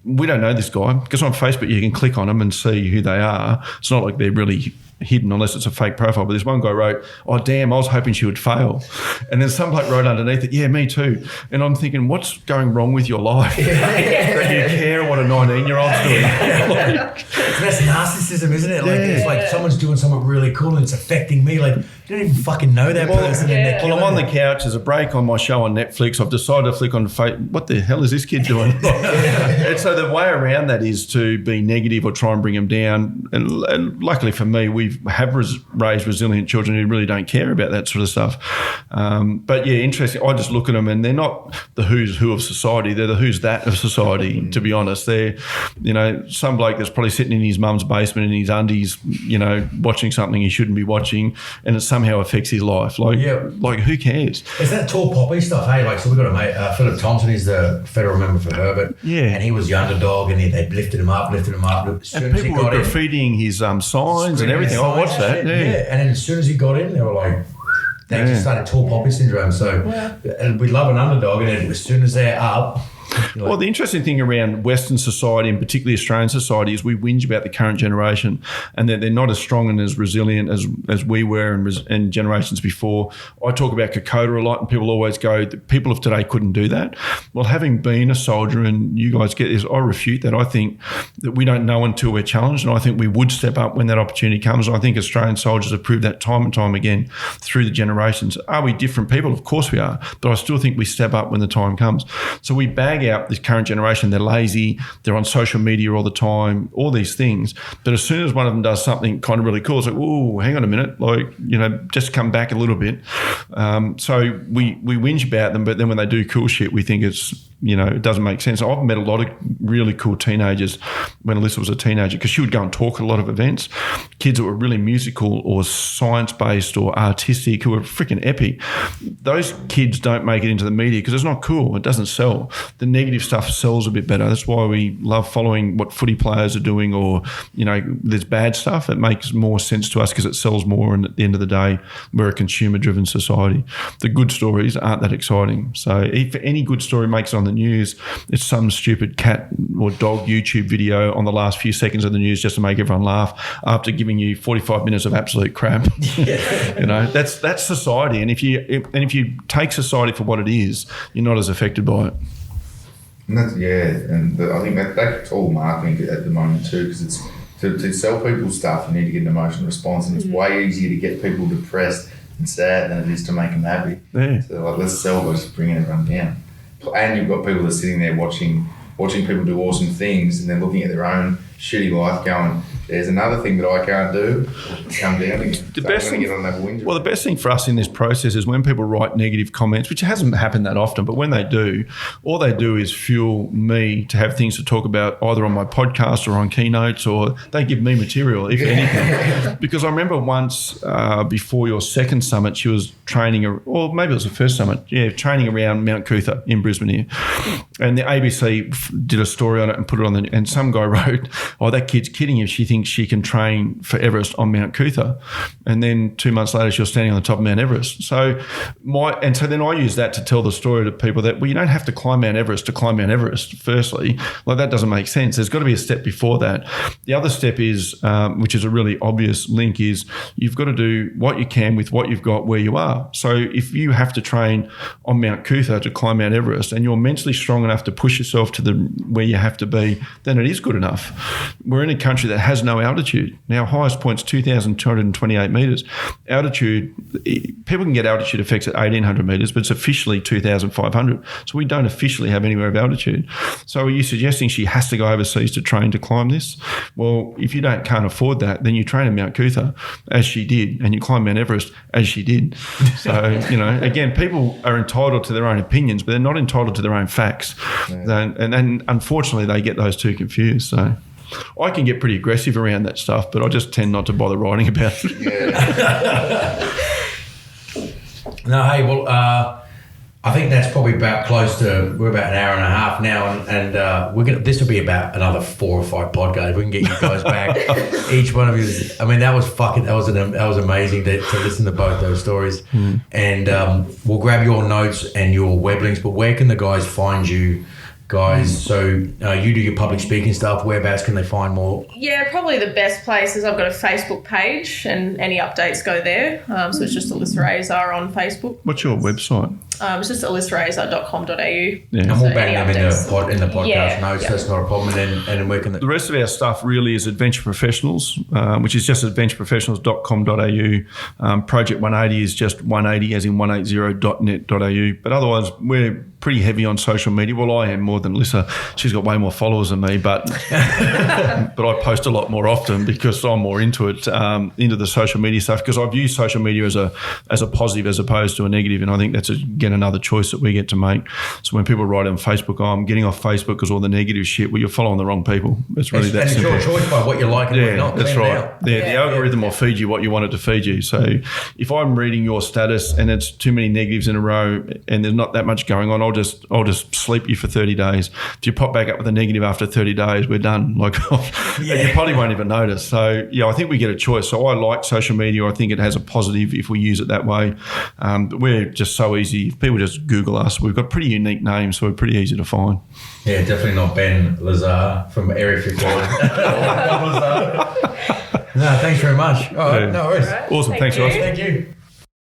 we don't know this guy, because on Facebook you can click on them and see who they are. It's not like they're really hidden unless it's a fake profile. But this one guy wrote, oh, damn, I was hoping she would fail. And then some bloke wrote underneath it, yeah, me too. And I'm thinking, what's going wrong with your life? That you care what a 19-year-old's doing. That's narcissism, isn't it? Like, it's like someone's doing something really cool and it's affecting me. Like, you don't even fucking know that person. Well, I'm on the couch. There's a break on my show on Netflix. I've decided to flick on Facebook. What the hell is this kid doing? And so the way around that is to be negative or try and bring them down. And luckily for me, we have raised resilient children who really don't care about that sort of stuff. But yeah, interesting. I just look at them and they're not the who's who of society. They're the who's that of society, to be honest. They're, you know, some bloke that's probably sitting in his mum's basement in his undies, you know, watching something he shouldn't be watching, and it somehow affects his life. Like, like who cares? Is that tall poppy stuff? Hey, like, so we've got a mate, Philip Thompson is the federal member for Herbert. Yeah. And he was the underdog and they lifted him up. As soon and as people were graffitiing his signs and everything. I watched that. Yeah. And then as soon as he got in, they were like, they just started tall poppy syndrome. So and we love an underdog, and then as soon as they're up, Well, the interesting thing around Western society, and particularly Australian society, is we whinge about the current generation and that they're not as strong and as resilient as we were and generations before. I talk about Kokoda a lot, and people always go, the people of today couldn't do that. Well, having been a soldier, and you guys get this, I refute that. I think that we don't know until we're challenged, and I think we would step up when that opportunity comes. And I think Australian soldiers have proved that time and time again through the generations. Are we different people? Of course we are, but I still think we step up when the time comes. So we bag out this current generation. They're lazy, they're on social media all the time, all these things. But as soon as one of them does something kind of really cool, it's like, oh, hang on a minute, like, you know, just come back a little bit. So we whinge about them, but then when they do cool shit, we think it's, you know, it doesn't make sense. I've met a lot of really cool teenagers when Alyssa was a teenager, because she would go and talk at a lot of events. Kids that were really musical or science-based or artistic who were freaking epic. Those kids don't make it into the media because it's not cool. It doesn't sell. The negative stuff sells a bit better. That's why we love following what footy players are doing, or, you know, there's bad stuff. It makes more sense to us because it sells more, and at the end of the day, we're a consumer-driven society. The good stories aren't that exciting. So if any good story makes it on the news, it's some stupid cat or dog YouTube video on the last few seconds of the news just to make everyone laugh after giving you 45 minutes of absolute crap. You know, that's society. And if you take society for what it is, you're not as affected by it. And I think that's all marketing at the moment too, because it's to sell people stuff, you need to get an emotional response, and it's way easier to get people depressed and sad than it is to make them happy. Yeah. So like, let's sell by just bringing everyone down. And you've got people that are sitting there watching people do awesome things, and they're looking at their own shitty life going, there's another thing that I can't do. Come down and the best thing, get on that whinge. Well, the best thing for us in this process is when people write negative comments, which hasn't happened that often, but when they do, all they do is fuel me to have things to talk about either on my podcast or on keynotes, or they give me material, if anything. Because I remember once before your second summit, she was training, or maybe it was the first summit, training around Mount Cootha in Brisbane here. And the ABC did a story on it and put it on and some guy wrote, oh, that kid's kidding you. She thinks she can train for Everest on Mount Cootha. And then 2 months later, she was standing on the top of Mount Everest. So then I use that to tell the story to people that, well, you don't have to climb Mount Everest to climb Mount Everest, firstly. Like, that doesn't make sense. There's got to be a step before that. The other step is, which is a really obvious link, is you've got to do what you can with what you've got where you are. So if you have to train on Mount Cootha to climb Mount Everest and you're mentally strong enough to push yourself to where you have to be, then it is good enough. We're in a country that has no altitude. Now, highest point's 2,228 metres. Altitude, people can get altitude effects at 1,800 metres, but it's officially 2,500. So we don't officially have anywhere of altitude. So are you suggesting she has to go overseas to train to climb this? Well, if you can't afford that, then you train at Mount Cootha, as she did, and you climb Mount Everest, as she did. So, you know, again, people are entitled to their own opinions, but they're not entitled to their own facts. Yeah. And unfortunately, they get those two confused. So I can get pretty aggressive around that stuff, but I just tend not to bother writing about it. Yeah. No, hey, well, I think that's probably about close to, we're about an hour and a half now, and this will be about another 4 or 5 podcasts. We can get you guys back. Each one of you, I mean, that was amazing to listen to both those stories. And we'll grab your notes and your web links, but where can the guys find you guys? So you do your public speaking stuff. Whereabouts can they find more? Yeah, probably the best place is I've got a Facebook page, and any updates go there. So it's just Alyssa Azar on Facebook. What's your website? It's just alyssaazar.com.au. Yeah. And we'll bang them in the podcast notes. Yeah. That's not a problem. And then where can the rest of our stuff really is Adventure Professionals, which is just adventureprofessionals.com.au. Project 180 is just 180 as in 180.net.au. But otherwise, we're pretty heavy on social media. Well, I am more than Alyssa. She's got way more followers than me, but but I post a lot more often because I'm more into it, into the social media stuff, because I've used social media as a positive as opposed to a negative, and I think that's again another choice that we get to make. So when people write on Facebook, I'm getting off Facebook because all the negative shit, well, you're following the wrong people. It's really that simple. And it's your choice by what you like and what you're not. That's right. Yeah, the algorithm will feed you what you want it to feed you. So if I'm reading your status and it's too many negatives in a row and there's not that much going on, I'll just sleep you for 30 days. If you pop back up with a negative after 30 days, we're done. Like, you probably won't even notice. So yeah, I think we get a choice. So I like social media. I think it has a positive if we use it that way. But we're just so easy people just Google us. We've got pretty unique names, so we're pretty easy to find. Yeah, definitely not Ben Lazar from Area 51. No, thanks very much. All right, no worries. Awesome. Thanks, guys. Thank you.